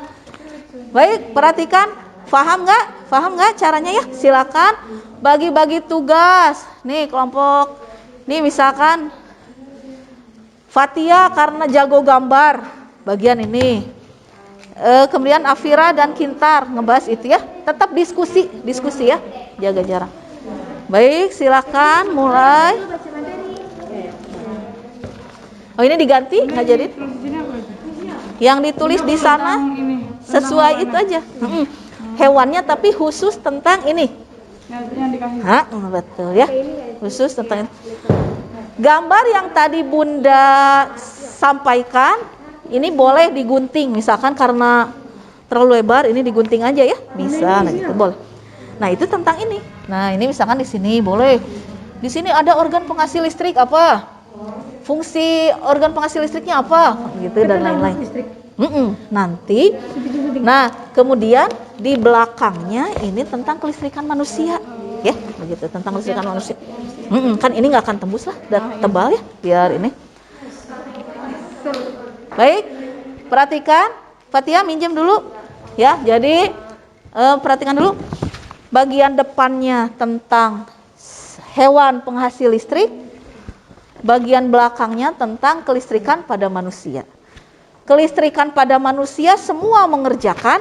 baik, perhatikan. Paham nggak caranya ya? Silakan bagi-bagi tugas. Nih kelompok. Nih misalkan Fatia karena jago gambar bagian ini. Kemudian Afira dan Kintar ngebahas itu ya. Tetap diskusi ya. Jaga jarak. Baik, silakan mulai. Oh ini diganti nggak jadi? Yang ditulis di sana sesuai itu aja. Hewannya tapi khusus tentang ini. Yang dikasih. Betul ya. Khusus tentang ini. Gambar yang tadi Bunda sampaikan ini boleh digunting, misalkan karena terlalu lebar ini digunting aja ya. Bisa, nah gitu boleh. Nah, itu tentang ini. Nah, ini misalkan di sini boleh. Di sini ada organ penghasil listrik apa? Fungsi organ penghasil listriknya apa? Gitu dan lain-lain. Nanti, nah kemudian di belakangnya ini tentang kelistrikan manusia, ya begitu tentang kelistrikan manusia. Kan ini nggak akan tembus lah, dan tebal ya, biar ini. Baik, perhatikan, Fatia minjem dulu, ya. Jadi perhatikan dulu, bagian depannya tentang hewan penghasil listrik, bagian belakangnya tentang kelistrikan pada manusia. Kelistrikan pada manusia semua mengerjakan,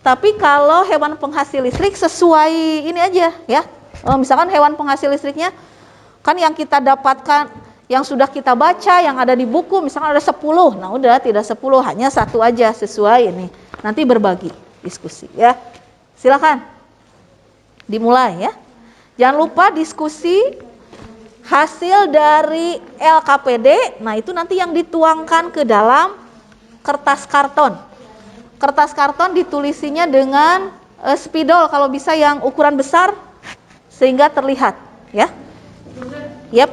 tapi kalau hewan penghasil listrik sesuai ini aja ya. Misalkan hewan penghasil listriknya kan yang kita dapatkan, yang sudah kita baca, yang ada di buku, misalkan ada 10. Nah udah tidak 10, hanya 1 aja sesuai ini. Nanti berbagi, diskusi ya. Silakan dimulai ya. Jangan lupa diskusi hasil dari LKPD. Nah itu nanti yang dituangkan ke dalam kertas karton. Kertas karton ditulisinya dengan spidol kalau bisa yang ukuran besar sehingga terlihat ya. Yap.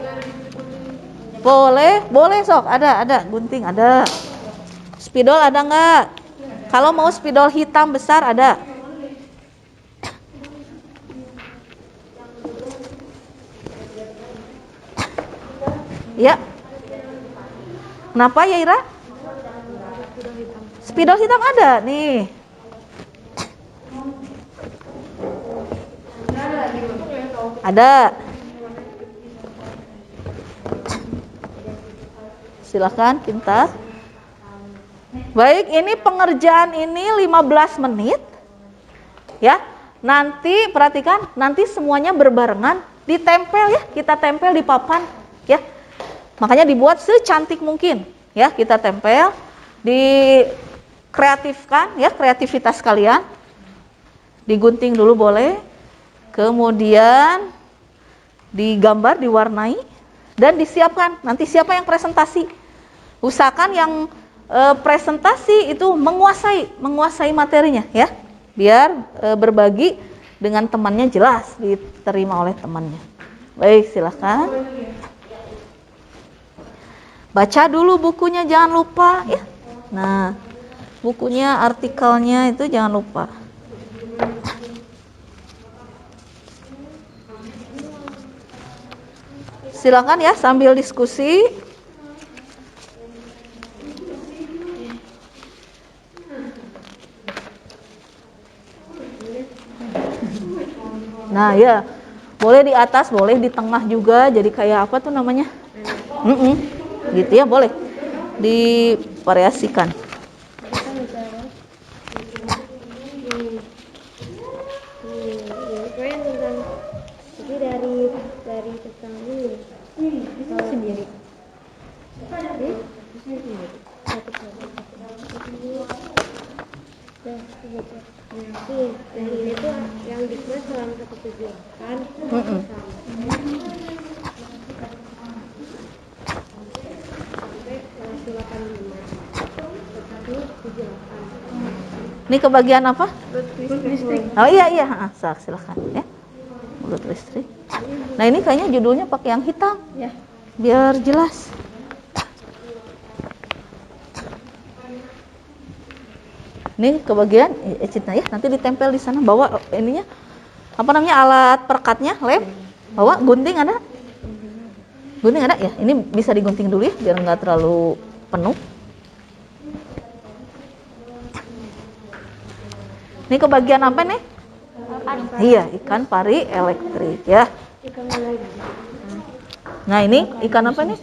Boleh sok, ada gunting ada. Spidol ada enggak? Kalau mau spidol hitam besar ada. Ya. Kenapa ya Ira? Spidol hitam ada nih. Ada. Silakan, pintar. Baik, ini pengerjaan ini 15 menit. Ya. Nanti perhatikan, nanti semuanya berbarengan, ditempel ya, kita tempel di papan ya. Makanya dibuat secantik mungkin ya, kita tempel, dikreatifkan ya, kreativitas kalian. Digunting dulu boleh. Kemudian digambar, diwarnai dan disiapkan. Nanti siapa yang presentasi? Usahakan yang presentasi itu menguasai materinya ya. Biar berbagi dengan temannya jelas diterima oleh temannya. Baik, silakan. Baca dulu bukunya, jangan lupa ya. Nah, bukunya, artikelnya itu jangan lupa. Silakan ya sambil diskusi. Nah ya, boleh di atas, boleh di tengah juga. Jadi kayak apa tuh namanya? Gitu ya, boleh divariasikan. Jadi dari petani sendiri. Nah ini tuh yang dikemas selama satu kegiatan sampai 78. Ini kebagian apa? Oh iya, silakan ya. Mulut listrik. Nah ini kayaknya judulnya pakai yang hitam ya, biar jelas. Ini kebagian Citna ya, nanti ditempel di sana. Bawa ininya, apa namanya, alat perkatnya, lem. Bawa gunting ada? Gunting ada ya? Ini bisa digunting dulu ya, biar nggak terlalu penuh. Ini kebagian apa nih? Iya, ikan pari elektrik ya. Nah ini ikan apa nih?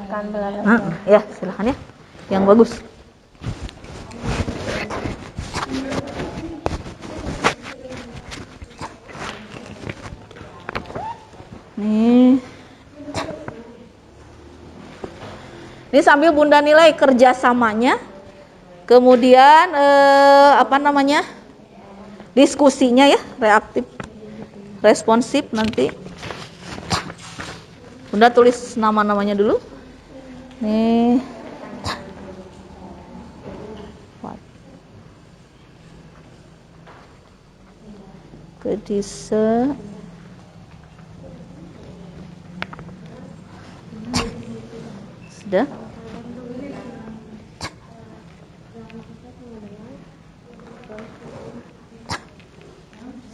Ikan belalai. Ya silahkan ya, yang bagus. Nih, ini sambil Bunda nilai kerjasamanya, kemudian apa namanya, diskusinya ya, reaktif, responsif nanti. Bunda tulis nama-namanya dulu. Nih, Kedisa. Sudah.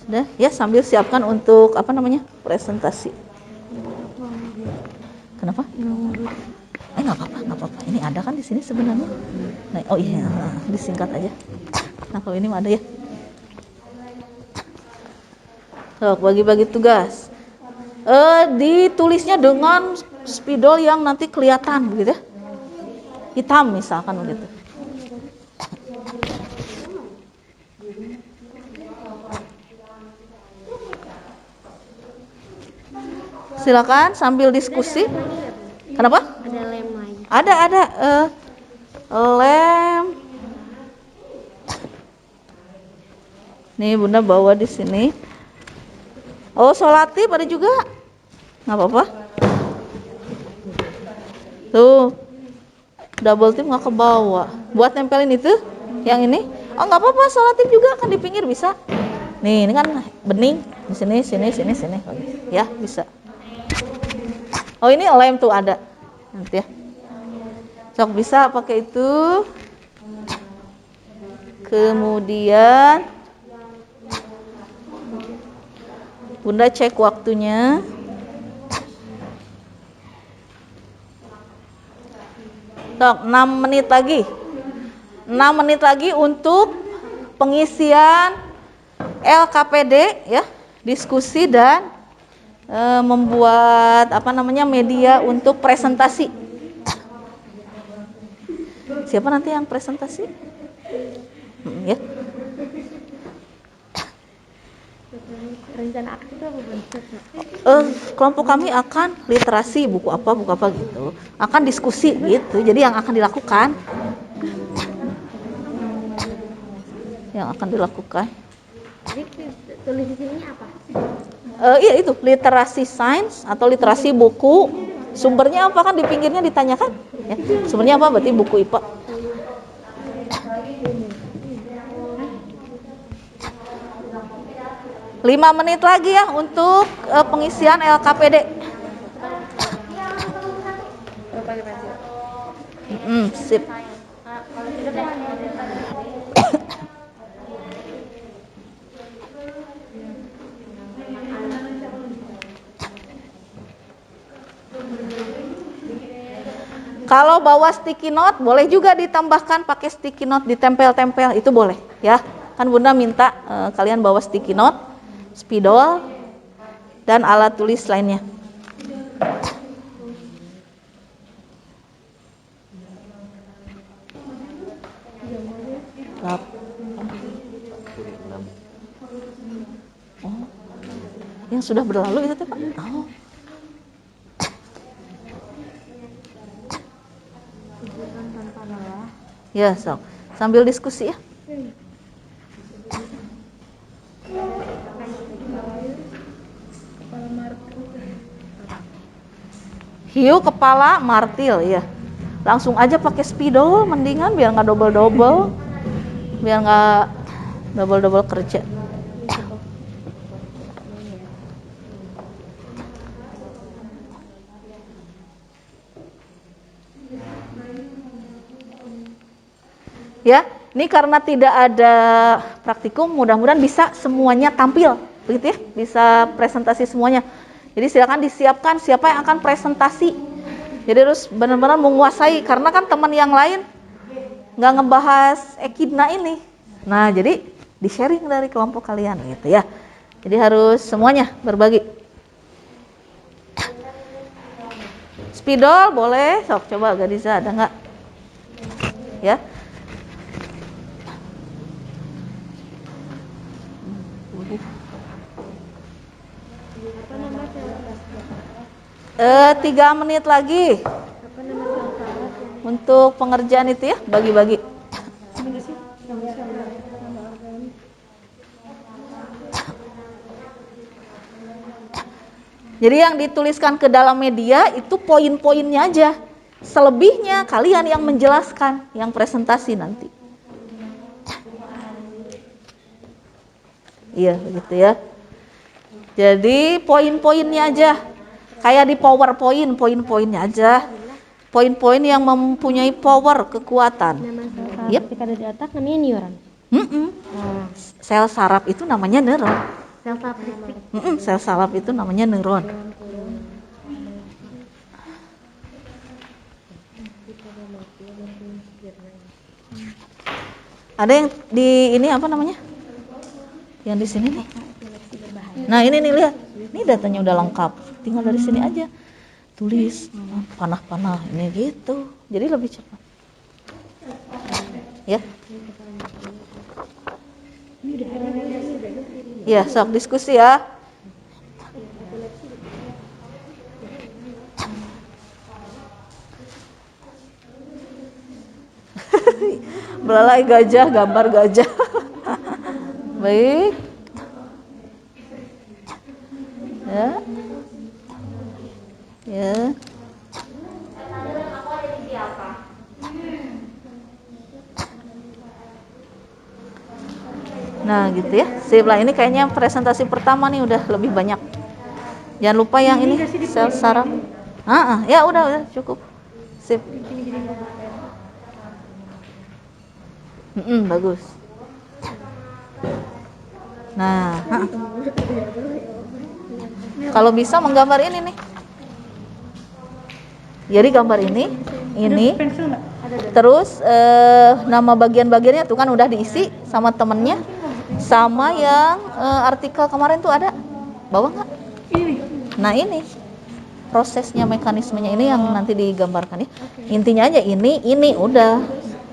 Sudah ya, sambil siapkan untuk apa namanya, presentasi. Kenapa? Nggak apa-apa. Ini ada kan di sini sebenarnya. Nah, oh iya, disingkat aja. Nah kalau ini ada ya. So, bagi-bagi tugas. Ditulisnya dengan spidol yang nanti kelihatan begitu ya, hitam misalkan begitu. Silakan sambil diskusi. Kenapa? Ada lem lagi. Ada lem. Nih Bunda bawa di sini. Oh, solatif ada juga. Nggak apa-apa. Tuh, double tip nggak ke bawah. Buat nempelin itu, yang ini. Oh nggak apa-apa, solatif juga kan di pinggir bisa. Nih, ini kan bening. Di sini. Ya bisa. Oh ini lem tuh ada. Nanti ya. Sok bisa pakai itu. Kemudian Bunda cek waktunya. Sok, 6 menit lagi. 6 menit lagi untuk pengisian LKPD ya, diskusi dan membuat apa namanya, media untuk presentasi. Siapa nanti yang presentasi? Ya. Rencana aksi itu apa bentuk? Kelompok kami akan literasi buku apa gitu, akan diskusi gitu. Jadi yang akan dilakukan, Jadi tulis di sini apa? Iya itu literasi sains atau literasi buku. Sumbernya apa kan di pinggirnya ditanyakan? Ya, sumbernya apa? Berarti buku IPA. 5 menit lagi ya untuk pengisian LKPD. Pakai pensil. Sip. Kalau tidak kan Kalau bawa sticky note boleh juga ditambahkan pakai sticky note, ditempel-tempel itu boleh ya. Kan Bunda minta kalian bawa sticky note, spidol dan alat tulis lainnya. Oh, yang sudah berlalu itu Pak. Oh. Ya, so. Sambil diskusi ya. Hiu kepala martil ya. Langsung aja pakai spidol mendingan biar nggak double-double. Biar nggak double-double kerja. Ya, ini karena tidak ada praktikum, mudah-mudahan bisa semuanya tampil, begitu ya, bisa presentasi semuanya. Jadi silakan disiapkan siapa yang akan presentasi. Jadi harus benar-benar menguasai, karena kan teman yang lain nggak ngebahas Ekidna ini. Nah, jadi di-sharing dari kelompok kalian, gitu ya. Jadi harus semuanya berbagi. Spidol boleh, sok coba Gadiza ada nggak? Ya. apa nama Eh, 3 menit lagi untuk pengerjaan itu ya, bagi-bagi. Jadi yang dituliskan ke dalam media itu poin-poinnya aja. Selebihnya kalian yang menjelaskan, yang presentasi nanti. Iya, begitu ya. Jadi poin-poinnya aja. Kayak di PowerPoint, poin-poinnya aja. Poin-poin yang mempunyai power, kekuatan. Yep. ketika ada di otak namanya neuron. Sel saraf itu namanya neuron. Sel saraf listrik. Sel saraf itu namanya neuron. Ada yang di ini apa namanya? Yang di sini nih. Nah ini nih lihat, ini datanya udah lengkap. Tinggal dari sini aja tulis panah-panah ini gitu. Jadi lebih cepat. Ya. Ya, sok diskusi ya. Belalai gajah, gambar gajah. Baik. Ya. Ya. Nah gitu ya. Sip lah, ini kayaknya presentasi pertama nih udah lebih banyak. Jangan lupa yang ini sel saraf. Ya udah cukup. Sip. Bagus. Nah, kalau bisa menggambar ini nih. Jadi gambar ini, terus nama bagian-bagiannya tuh kan udah diisi sama temennya, sama yang artikel kemarin tuh ada, bawa nggak? Ini. Nah ini, prosesnya, mekanismenya ini yang nanti digambarkan ya. Intinya aja ini udah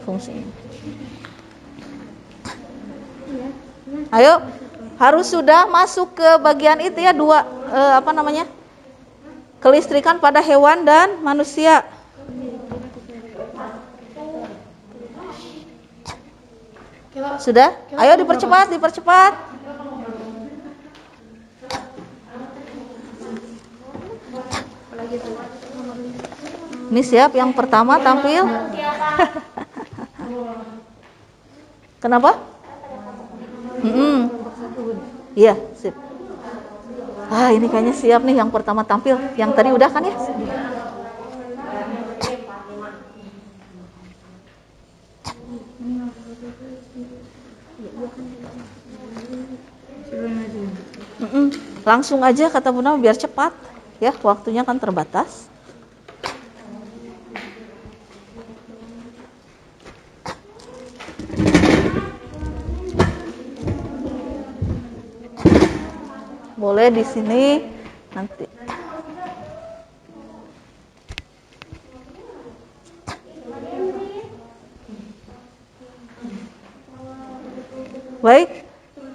fungsinya. Ayo, harus sudah masuk ke bagian itu ya, kelistrikan pada hewan dan manusia. Sudah? Ayo dipercepat. Ini siap yang pertama tampil. Kenapa? Iya, sip. Ini kayaknya siap nih yang pertama tampil. Yang tadi udah kan ya? Langsung aja kata Bunda biar cepat ya, waktunya kan terbatas. Boleh di sini nanti. Baik,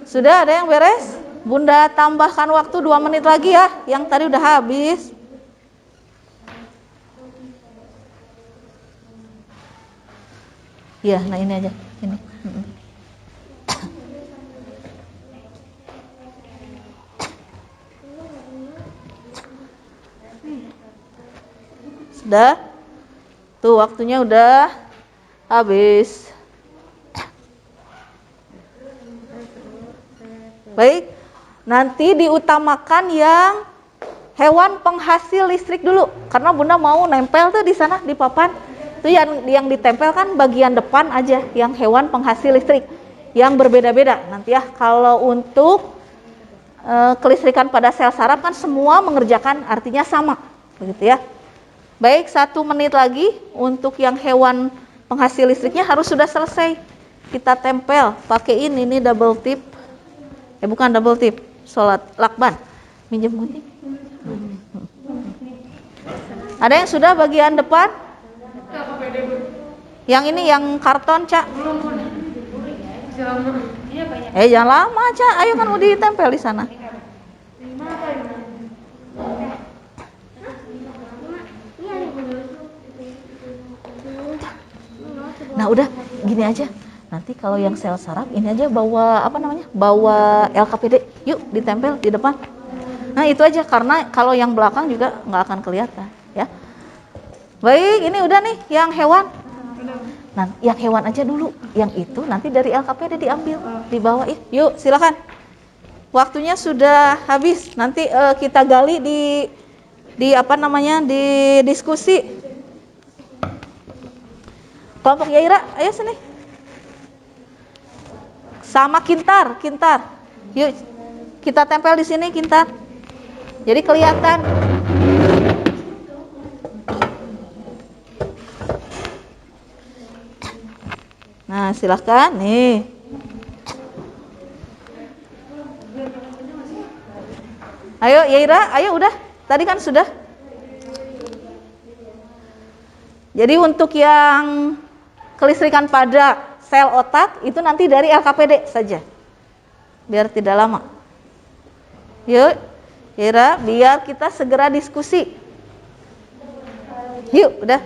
sudah ada yang beres? Bunda tambahkan waktu 2 menit lagi ya, yang tadi udah habis. Ya, nah ini aja, ini. Sudah? Tuh waktunya udah habis. Baik, nanti diutamakan yang hewan penghasil listrik dulu, karena Bunda mau nempel tuh di sana di papan. Itu yang ditempel kan bagian depan aja, yang hewan penghasil listrik, yang berbeda-beda. Nanti ya, kalau untuk kelistrikan pada sel saraf kan semua mengerjakan artinya sama, begitu ya. Baik, 1 menit lagi untuk yang hewan penghasil listriknya harus sudah selesai. Kita tempel, pakai ini double tip. Bukan double tip, sholat lakban. Minjem gunting. Ada yang sudah bagian depan? Yang ini yang karton, Cak. Jangan lama, Cak. Ayo kan udah ditempel di sana. Nah, udah gini aja. Nanti kalau yang sel saraf ini aja bawa bawa LKPD. Yuk ditempel di depan. Nah, itu aja, karena kalau yang belakang juga nggak akan kelihatan ya. Baik, ini udah nih yang hewan. Nah, yang hewan aja dulu. Yang itu nanti dari LKPD diambil, dibawa. Yuk, silakan. Waktunya sudah habis. Nanti kita gali di di diskusi. Kelompok Yaira, ayo sini. Sama Kintar. Yuk, kita tempel di sini Kintar. Jadi kelihatan. Nah, silahkan nih. Ayo Yaira, ayo udah. Tadi kan sudah. Jadi untuk yang kelistrikan pada sel otak itu nanti dari LKPD saja. Biar tidak lama. Yuk, Yaira, biar kita segera diskusi. Yuk, udah.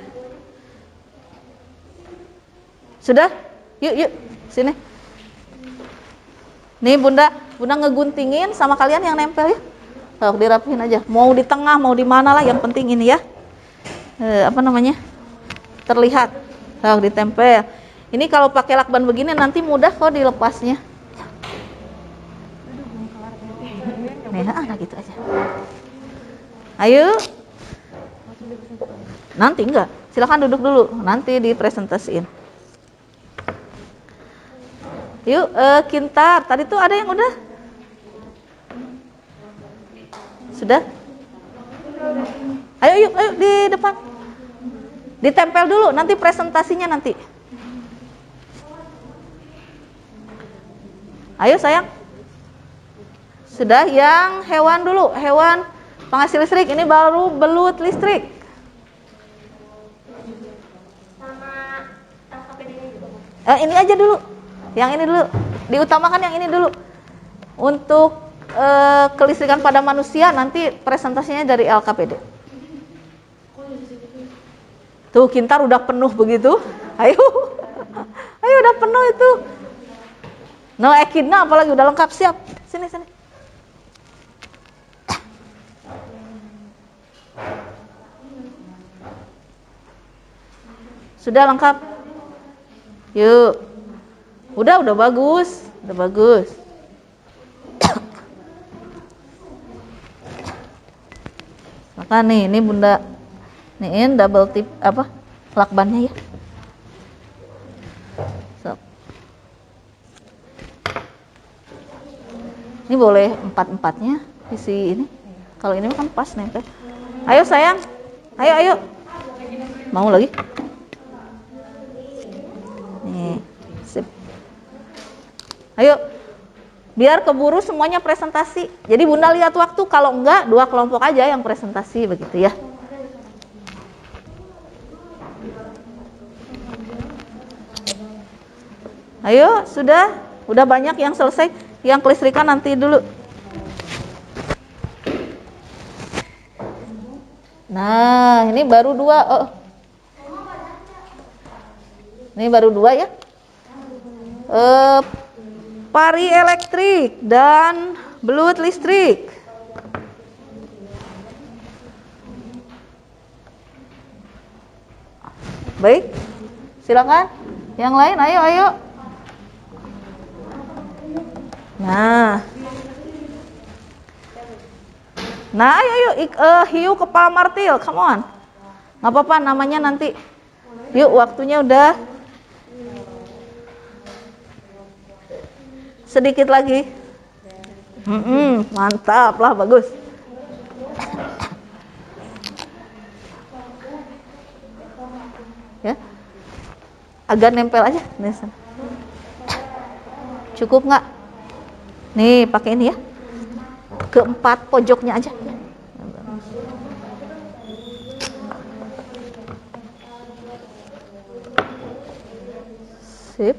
Sudah? Yuk, sini. Nih Bunda ngeguntingin sama kalian yang nempel ya. Dirapihin aja. Mau di tengah, mau di mana lah, yang penting ini ya. Terlihat. Ditempel. Ini kalau pakai lakban begini nanti mudah kok dilepasnya. Nah, gitu aja. Ayo. Nanti enggak. Silakan duduk dulu. Nanti dipresentasiin. Yuk, Kintar. Tadi tuh ada yang udah? Sudah? Ayo di depan. Ditempel dulu, nanti presentasinya nanti. Ayo sayang. Sudah, yang hewan dulu, hewan Penghasil listrik, ini baru belut listrik. Sama LKPD ini juga. Ini aja dulu. Yang ini dulu. Diutamakan yang ini dulu. Untuk kelistrikan pada manusia nanti presentasinya dari LKPD. Tuh, Kintar udah penuh begitu. Ayo. Ayo udah penuh itu. No, Ekidna apalagi udah lengkap, siap. Sini. Sudah lengkap. Yuk. Udah bagus. Udah bagus. Maka nih, ini Bunda niin double tip lakbannya ya. So. Ini boleh 4-4-nya isi ini. Kalau ini kan pas nempel. Ayo sayang. Ayo. Mau lagi? Nih, sip. Ayo. Biar keburu semuanya presentasi. Jadi Bunda lihat waktu, kalau enggak 2 kelompok aja yang presentasi begitu ya. Ayo, udah banyak yang selesai. Yang kelistrikan nanti dulu. Nah, ini baru 2. Oh. Ini baru 2 ya. Pari elektrik dan belut listrik. Baik, silakan. Yang lain, ayo. Nah, ayo, hiu kepala martil, come on. Nggak apa-apa, namanya nanti. Yuk, waktunya udah. Sedikit lagi. Mantap lah, bagus. Ya, agak nempel aja. Cukup nggak? Nih, pakai ini ya. Keempat pojoknya aja. Sip.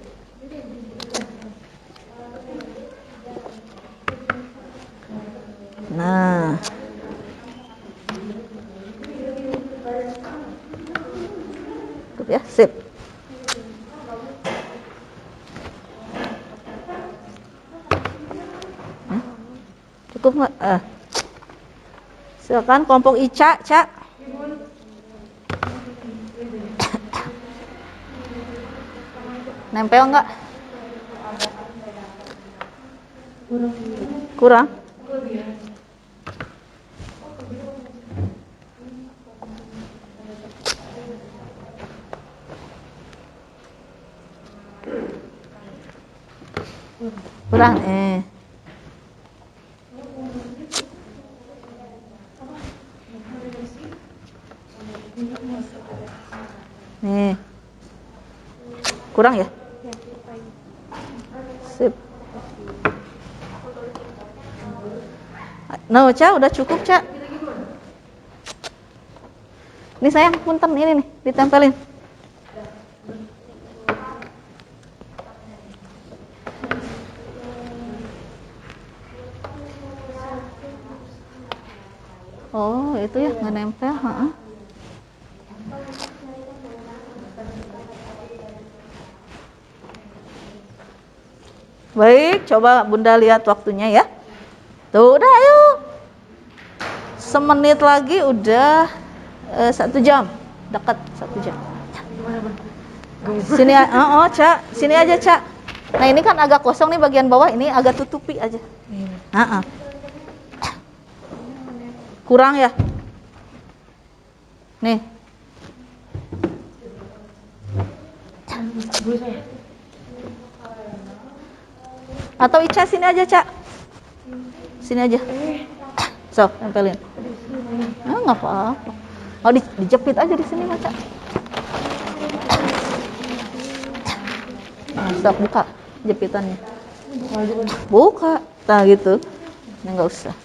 Nah, cukup ya, sip. Cukup nggak? Silakan kelompok Ica, Cak. Nempel nggak? Kurang? Kurang, Nih. Kurang ya? Sip. No, Ca, udah cukup, Ca. Ini sayang, punten ini nih, ditempelin. Oh, itu ya, nggak nempel. Baik, coba Bunda lihat waktunya ya. Tuh, udah ayo. Semenit lagi udah 1 jam. Dekat 1 jam. Sini, Cak. Sini aja, Cak. Nah, ini kan agak kosong nih bagian bawah, ini agak tutupi aja. Kurang ya? Nih. Atau Ica sini aja, Cak. Sini aja. So, tempelin. Nggak apa-apa. Oh, dijepit aja di sini, Cak. Stop, buka jepitannya. Buka. Nah, gitu. Nah, nggak usah.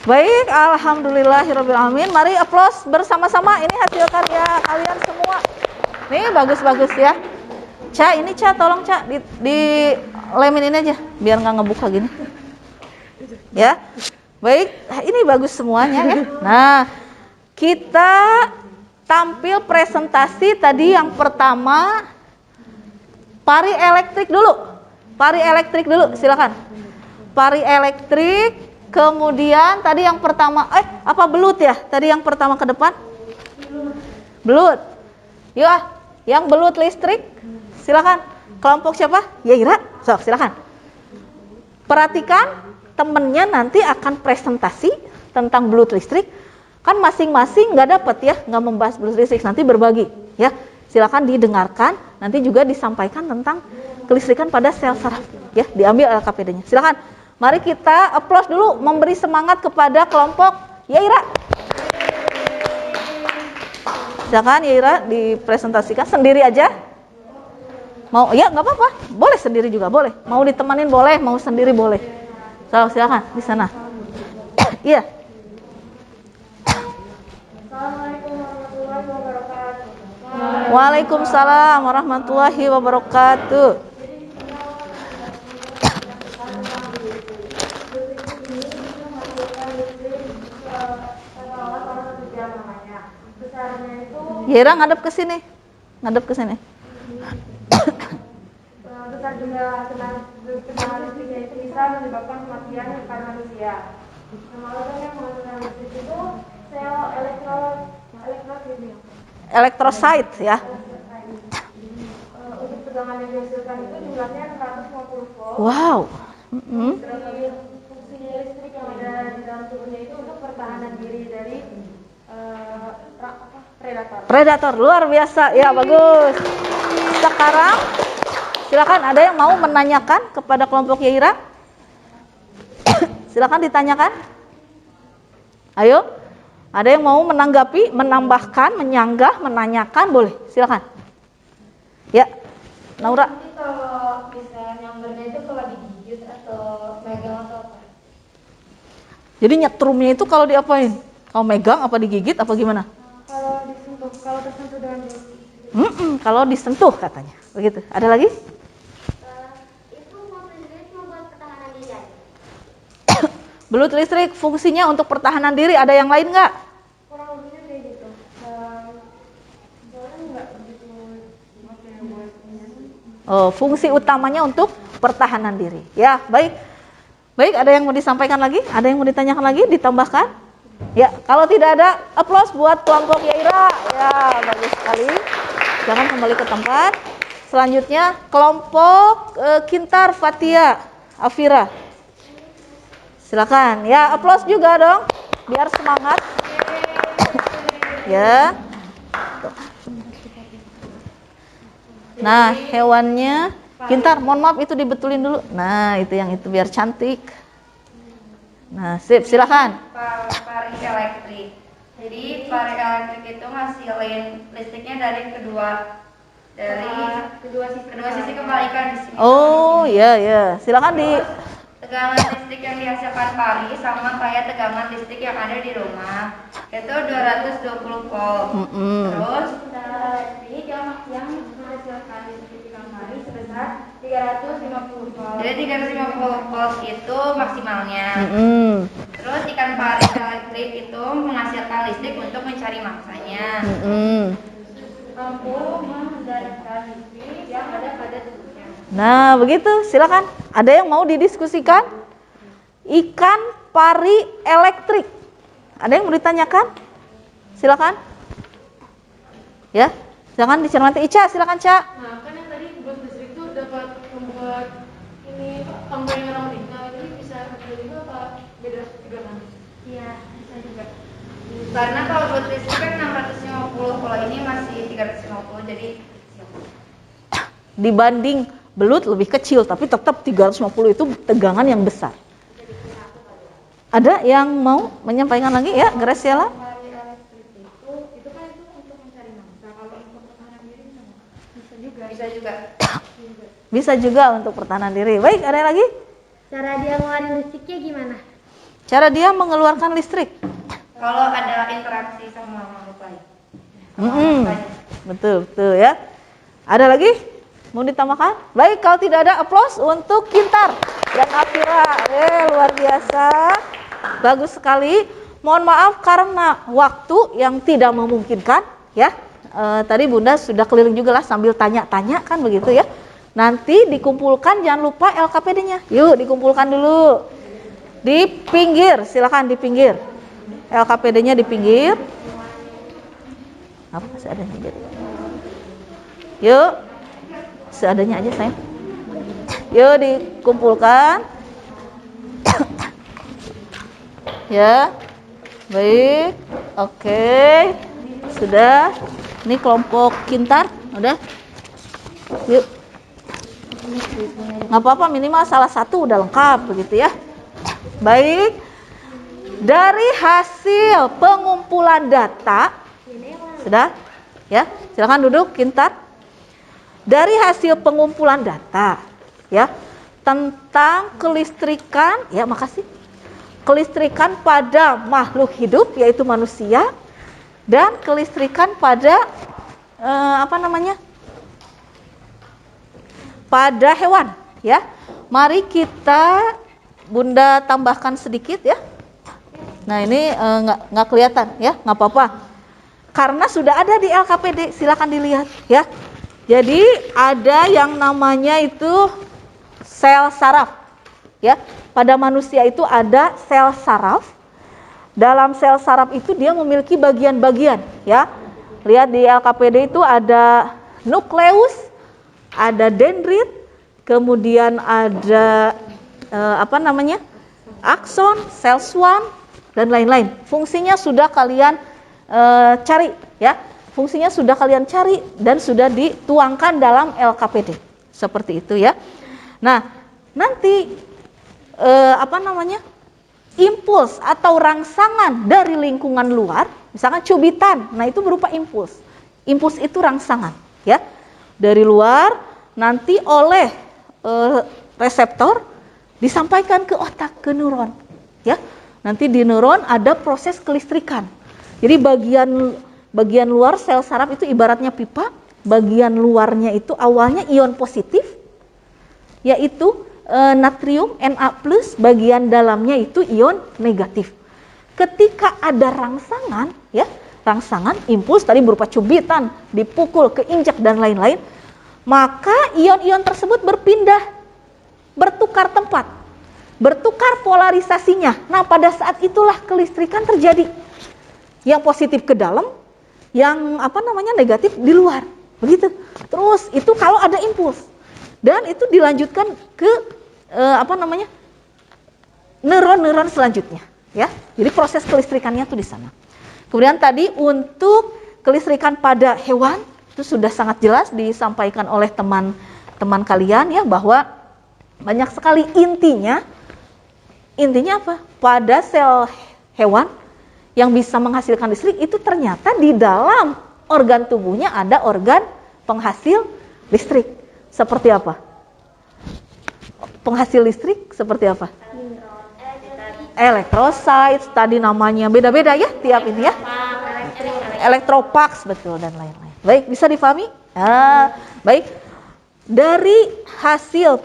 Baik, alhamdulillahirobbilalamin. Mari aplaus bersama-sama. Ini hasil karya kalian semua. Nih bagus-bagus ya. Ca, ini Ca, tolong Ca di lemin ini aja, biar nggak ngebuka gini. Ya, baik. Ini bagus semuanya ya. Nah, kita tampil presentasi tadi yang pertama. Pari elektrik dulu. Pari elektrik dulu, silakan. Pari elektrik. Kemudian tadi yang pertama, apa belut ya? Tadi yang pertama ke depan? Belut. Yuk yang belut listrik, silakan. Kelompok siapa? Yaira. So, silakan. Perhatikan, temennya nanti akan presentasi tentang belut listrik. Kan masing-masing nggak dapat ya, nggak membahas belut listrik. Nanti berbagi, ya. Silakan didengarkan. Nanti juga disampaikan tentang kelistrikan pada sel saraf. Ya, diambil LKPD-nya. Silakan. Mari kita aplaus dulu, memberi semangat kepada kelompok Yaira. Silakan Yaira dipresentasikan sendiri aja. Mau ya nggak apa-apa, boleh sendiri juga boleh. Mau ditemanin boleh, mau sendiri boleh. So, silakan di sana. Iya. Assalamualaikum warahmatullahi wabarakatuh. Waalaikumsalam warahmatullahi wabarakatuh. Yaira ngadep ke sini. Ngadep ke sini. Besar jumlah tenaga listriknya itu bisa menyebabkan kematian pada manusia. Nama organ yang menghasilkan listrik itu sel elektrosit. Elektrosit ya. Untuk tegangan yang dihasilkan itu jumlahnya 450 volt. Wow. Fungsi listrik yang ada di dalam tubuhnya itu untuk pertahanan diri dari predator. Predator luar biasa. Ya, bagus. Sekarang silakan ada yang mau menanyakan kepada kelompok Yaira? Silakan ditanyakan. Ayo. Ada yang mau menanggapi, menambahkan, menyanggah, menanyakan, boleh. Silakan. Ya. Naura. Nanti kalau bisa nyambernya itu kalau digigit atau megang atau apa? Jadi nyetrumnya itu kalau diapain? Kalau megang apa digigit apa gimana? Kalau disentuh, kalau tersentuh dengan listrik. Kalau disentuh katanya. Begitu. Ada lagi? Itu mobil listrik cuma buat pertahanan diri aja. Belut listrik fungsinya untuk pertahanan diri. Ada yang lain nggak? Kurang lebihnya kayak gitu. Soalnya nggak begitu buat Oh, fungsi utamanya untuk pertahanan diri. Ya, baik. Baik, ada yang mau disampaikan lagi? Ada yang mau ditanyakan lagi? Ditambahkan? Ya, kalau tidak ada, aplaus buat kelompok Yaira. Ya, bagus sekali. Jangan kembali ke tempat. Selanjutnya, kelompok Kintar Fatia Afira. Silakan. Ya, aplaus juga dong, biar semangat. Ya. Nah, hewannya Kintar, mohon maaf itu dibetulin dulu. Nah, itu yang itu biar cantik. Nah, sip, silakan. Pari elektrik. Jadi pari elektrik itu ngasilin listriknya dari kedua sisi kebalikan di sini. Oh, iya ya. Silakan di Tegangan listrik yang dihasilkan pari sama kayak tegangan listrik yang ada di rumah, itu 220 volt. Terus elektrik yang menghasilkan listrik yang pari sebesar 350 volt. jadi 350 volt itu maksimalnya. Terus ikan pari elektrik itu menghasilkan listrik untuk mencari mangsanya. Mampu mengendalikan listrik yang ada pada tubuhnya. Nah, begitu. Silakan. Ada yang mau didiskusikan? Ikan pari elektrik. Ada yang mau ditanyakan? Silakan. Ya, silakan dicermati. Ica, silakan, Ca. Nah, kan yang tadi belut listrik itu dapat membuat ini tombol yang orang menikah, jadi bisa ada juga apa beda juga kan? Iya, bisa juga. Karena kalau buat listrik kan 650, kalau ini masih 350, jadi Dibanding belut lebih kecil, tapi tetap 350 itu tegangan yang besar. Ada yang mau menyampaikan lagi? Ya, Graciela. Pari elektrik itu kan itu untuk mencari mangsa. Kalau untuk pertahanan diri bisa juga. bisa juga. Bisa juga untuk pertahanan diri. Baik, ada lagi? Cara dia ngeluarin listriknya gimana? Cara dia mengeluarkan listrik. Kalau ada interaksi sama makhluk lain. Betul, betul ya. Ada lagi? Mau ditambahkan? Baik, kalau tidak ada, aplaus untuk Kintar dan Afira. Luar biasa. Bagus sekali. Mohon maaf karena waktu yang tidak memungkinkan ya. Tadi Bunda sudah keliling juga lah sambil tanya-tanya kan begitu ya. Nanti dikumpulkan, jangan lupa LKPD-nya. Yuk dikumpulkan dulu. Di pinggir, silakan di pinggir. LKPD-nya di pinggir. Apa seadanya aja. Yuk. Seadanya aja sayang. Yuk dikumpulkan. Ya. Baik. Oke. Sudah. Ini kelompok Kintar, udah. Yuk. Nggak apa-apa, minimal salah satu udah lengkap begitu ya. Baik. Dari hasil pengumpulan data, sudah? Ya, silakan duduk Kintar. Dari hasil pengumpulan data ya tentang kelistrikan, ya makasih. Kelistrikan pada makhluk hidup yaitu manusia dan kelistrikan pada pada hewan ya. Mari kita Bunda tambahkan sedikit ya. Nah, ini nggak kelihatan ya, nggak apa-apa. Karena sudah ada di LKPD, silakan dilihat ya. Jadi ada yang namanya itu sel saraf ya. Pada manusia itu ada sel saraf. Dalam sel saraf itu dia memiliki bagian-bagian ya. Lihat di LKPD itu ada nukleus, ada dendrit, kemudian ada akson, sel swan dan lain-lain. Fungsinya sudah kalian cari ya. Fungsinya sudah kalian cari dan sudah dituangkan dalam LKPD. Seperti itu ya. Nah, nanti impuls atau rangsangan dari lingkungan luar, misalkan cubitan, nah itu berupa impuls. Impuls itu rangsangan ya. Dari luar nanti oleh reseptor disampaikan ke otak, ke neuron ya. Nanti di neuron ada proses kelistrikan. Jadi bagian luar sel saraf itu ibaratnya pipa, bagian luarnya itu awalnya ion positif, yaitu natrium Na+, bagian dalamnya itu ion negatif. Ketika ada rangsangan, ya, rangsangan, impuls tadi berupa cubitan, dipukul, keinjak dan lain-lain, maka ion-ion tersebut berpindah, bertukar tempat, bertukar polarisasinya. Nah, pada saat itulah kelistrikan terjadi. Yang positif ke dalam, yang negatif di luar, begitu. Terus itu kalau ada impuls dan itu dilanjutkan ke neuron-neuron selanjutnya, ya. Jadi proses kelistrikannya tuh di sana. Kemudian tadi untuk kelistrikan pada hewan itu sudah sangat jelas disampaikan oleh teman-teman kalian ya, bahwa banyak sekali intinya apa? Pada sel hewan yang bisa menghasilkan listrik itu ternyata di dalam organ tubuhnya ada organ penghasil listrik. Seperti apa? Penghasil listrik seperti apa? Elektrosit, tadi namanya beda-beda ya tiap ini ya. Elektropax, betul, dan lain-lain. Baik, bisa difahami? Baik. Dari hasil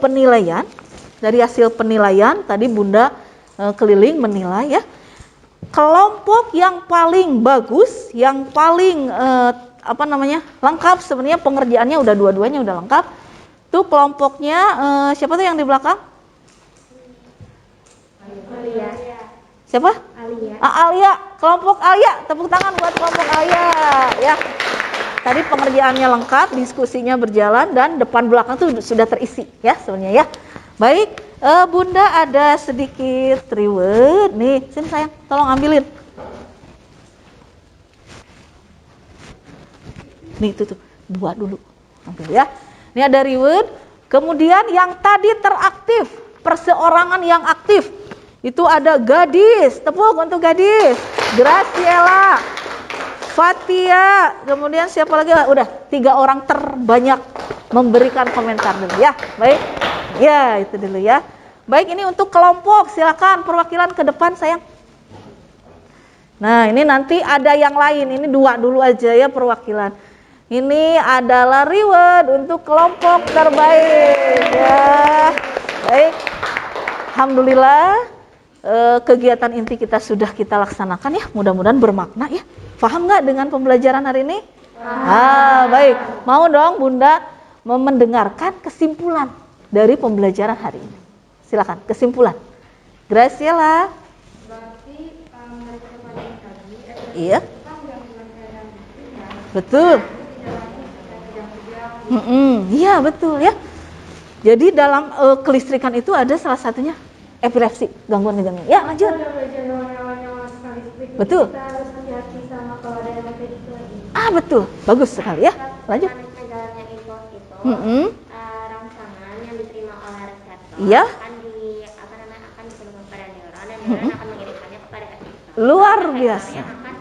penilaian tadi Bunda keliling menilai ya. Kelompok yang paling bagus, yang paling lengkap, sebenarnya pengerjaannya udah dua-duanya udah lengkap. Tuh kelompoknya siapa tuh yang di belakang? Alia. Siapa? Alia. Alia, kelompok Alia. Tepuk tangan buat kelompok Alia ya. Tadi pengerjaannya lengkap, diskusinya berjalan dan depan belakang tuh sudah terisi ya sebenarnya ya. Baik, Bunda ada sedikit reward nih. Sini sayang, tolong ambilin. Nih itu tuh, 2 dulu. Ambil ya. Ini ada reward. Kemudian yang tadi teraktif, perseorangan yang aktif. Itu ada gadis, tepuk untuk gadis. Graciela, Fatia, kemudian siapa lagi? Udah 3 orang terbanyak memberikan komentar dulu ya. Baik. Ya, itu dulu ya. Baik, ini untuk kelompok, silakan perwakilan ke depan sayang. Nah, ini nanti ada yang lain, ini 2 dulu aja ya perwakilan. Ini adalah reward untuk kelompok terbaik ya. Baik, alhamdulillah kegiatan inti kita sudah kita laksanakan ya. Mudah-mudahan bermakna ya. Paham nggak dengan pembelajaran hari ini? Baik. Mau dong Bunda mendengarkan kesimpulan dari pembelajaran hari ini. Silakan kesimpulan. Graciela. Berarti mereka pada yang tadi Iya. kan yang dengan keadaan ya. Betul. Iya betul ya. Jadi dalam kelistrikan itu ada salah satunya epilepsi, gangguan jantung. Ya lanjut. Ada belajar hewan-hewan yang masukkan listrik. Betul. Kita harus hati-hati sama kalau ada yang kayak gitu lagi. Betul, bagus sekali ya. Lanjut. Jalannya import itu rangsangan yang diterima oleh reseptor Iya. akan dikirimkan kepada neuron dan neuron akan mengirimkannya kepada efektor. Luar biasa. Yang akan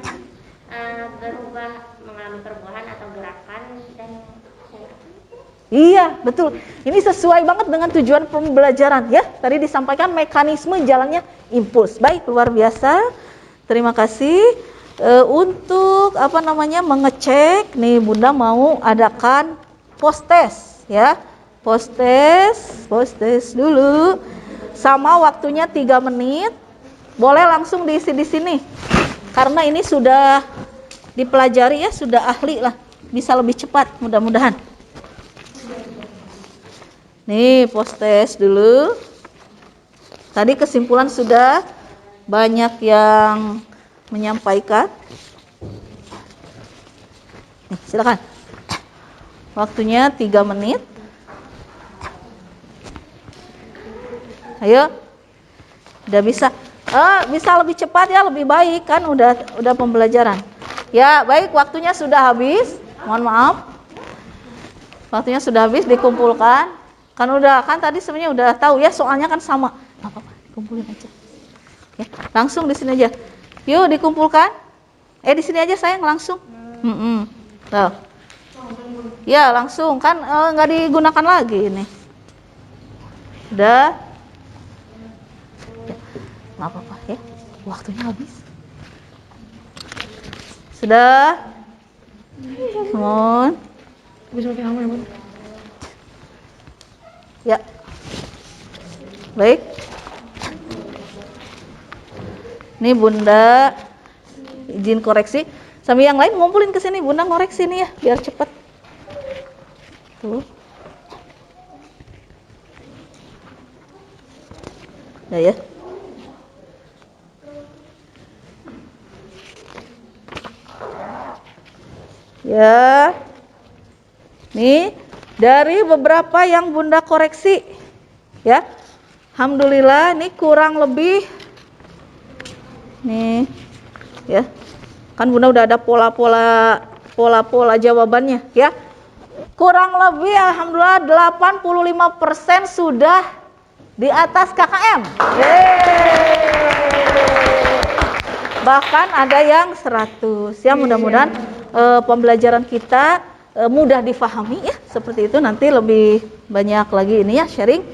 berubah mengalami perubahan atau gerakan dan Iya, betul. Ini sesuai banget dengan tujuan pembelajaran ya. Tadi disampaikan mekanisme jalannya impuls. Baik, luar biasa. Terima kasih untuk mengecek nih Bunda mau adakan post test ya. Post test dulu. Sama waktunya 3 menit. Boleh langsung diisi di sini. Karena ini sudah dipelajari ya, sudah ahli lah. Bisa lebih cepat mudah-mudahan. Nih, post test dulu. Tadi kesimpulan sudah banyak yang menyampaikan. Nih, silakan. Waktunya 3 menit. Ayo. Udah bisa. Bisa lebih cepat ya, lebih baik kan udah pembelajaran. Ya, baik, waktunya sudah habis. Mohon maaf. Waktunya sudah habis, dikumpulkan. Kan tadi sebenarnya udah tahu ya, soalnya kan sama. Enggak apa-apa, dikumpulin aja. Ya, langsung di sini aja. Yuk dikumpulkan. Di sini aja sayang langsung. Tuh. Ya, langsung kan nggak digunakan lagi ini. Udah. Ya, enggak apa-apa ya. Waktunya habis. Sudah. Mohon. Bisa pakai kamu ya, Bun? Ya. Baik. Nih Bunda izin koreksi. Sambil yang lain ngumpulin ke sini, Bunda ngoreksi nih ya biar cepet. Tuh. Udah ya. Ya. Nih dari beberapa yang Bunda koreksi ya. Alhamdulillah ini kurang lebih nih ya. Kan Bunda udah ada pola-pola jawabannya ya. Kurang lebih alhamdulillah 85% sudah di atas KKM. Bahkan ada yang 100 ya. Mudah-mudahan pembelajaran kita mudah difahami ya, seperti itu. Nanti lebih banyak lagi ini ya sharing.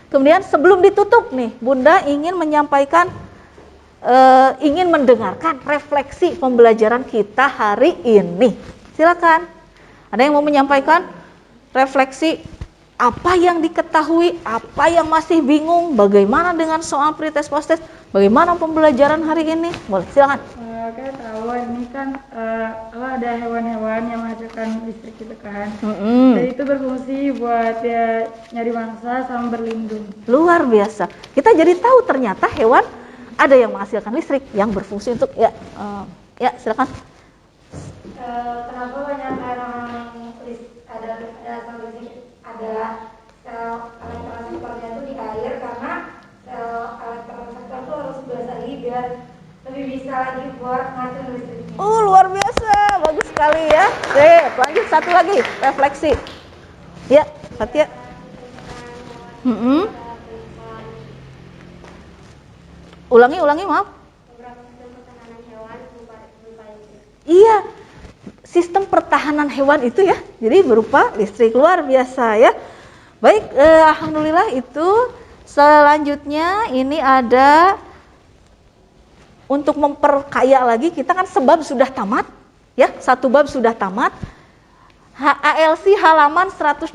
Kemudian sebelum ditutup nih Bunda ingin menyampaikan ingin mendengarkan refleksi pembelajaran kita hari ini. Silakan. Ada yang mau menyampaikan refleksi apa yang diketahui, apa yang masih bingung, bagaimana dengan soal pretest post test, bagaimana pembelajaran hari ini? Boleh, silakan. Kita tahu ini kan ada hewan-hewan yang menghasilkan listrik gitu kan. Dan itu berfungsi buat ya nyari mangsa sama berlindung. Luar biasa. Kita jadi tahu ternyata hewan ada yang menghasilkan listrik yang berfungsi untuk ya silakan. Kenapa banyak orang ada sel elektroreseptornya itu di air, karena sel elektroreseptor itu harus biasa biar lebih bisa lagi buat ngatur listriknya. Luar biasa, bagus sekali ya. Lanjut satu lagi, refleksi. Ya, Fatia. Ulangi, maaf. Iya, sistem pertahanan hewan itu ya, jadi berupa listrik. Luar biasa ya. Baik, alhamdulillah itu Selanjutnya ini ada untuk memperkaya lagi, kita kan sebab sudah tamat, ya, satu bab sudah tamat. ALC halaman 126.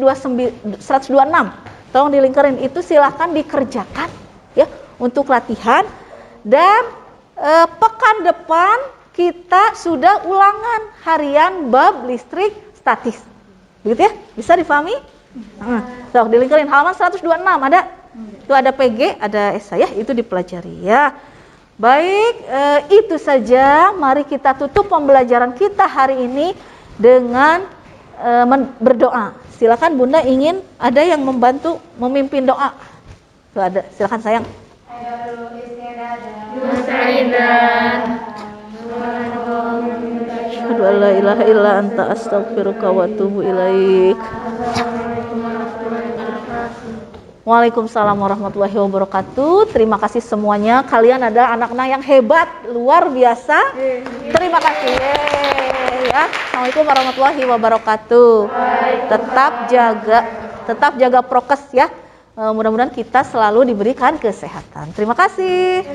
Tolong dilingkarin, itu silahkan dikerjakan ya untuk latihan. Dan pekan depan kita sudah ulangan harian bab listrik statis. Begitu ya? Bisa difahami? Tuh, dilingkarin halaman 126 ada. Itu ada PG, ada SA ya, itu dipelajari ya. Baik, itu saja. Mari kita tutup pembelajaran kita hari ini dengan berdoa. Silakan Bunda, ingin ada yang membantu memimpin doa. Tuh ada, silakan sayang. Asyhadu an la ilaha illa anta astaghfiruka wa atubu ilaik. Waalaikumsalam warahmatullahi wabarakatuh. Terima kasih semuanya. Kalian ada anak-anak yang hebat, luar biasa. Terima kasih. Ya. Assalamualaikum warahmatullahi wabarakatuh. Tetap jaga prokes ya. Mudah-mudahan kita selalu diberikan kesehatan. Terima kasih.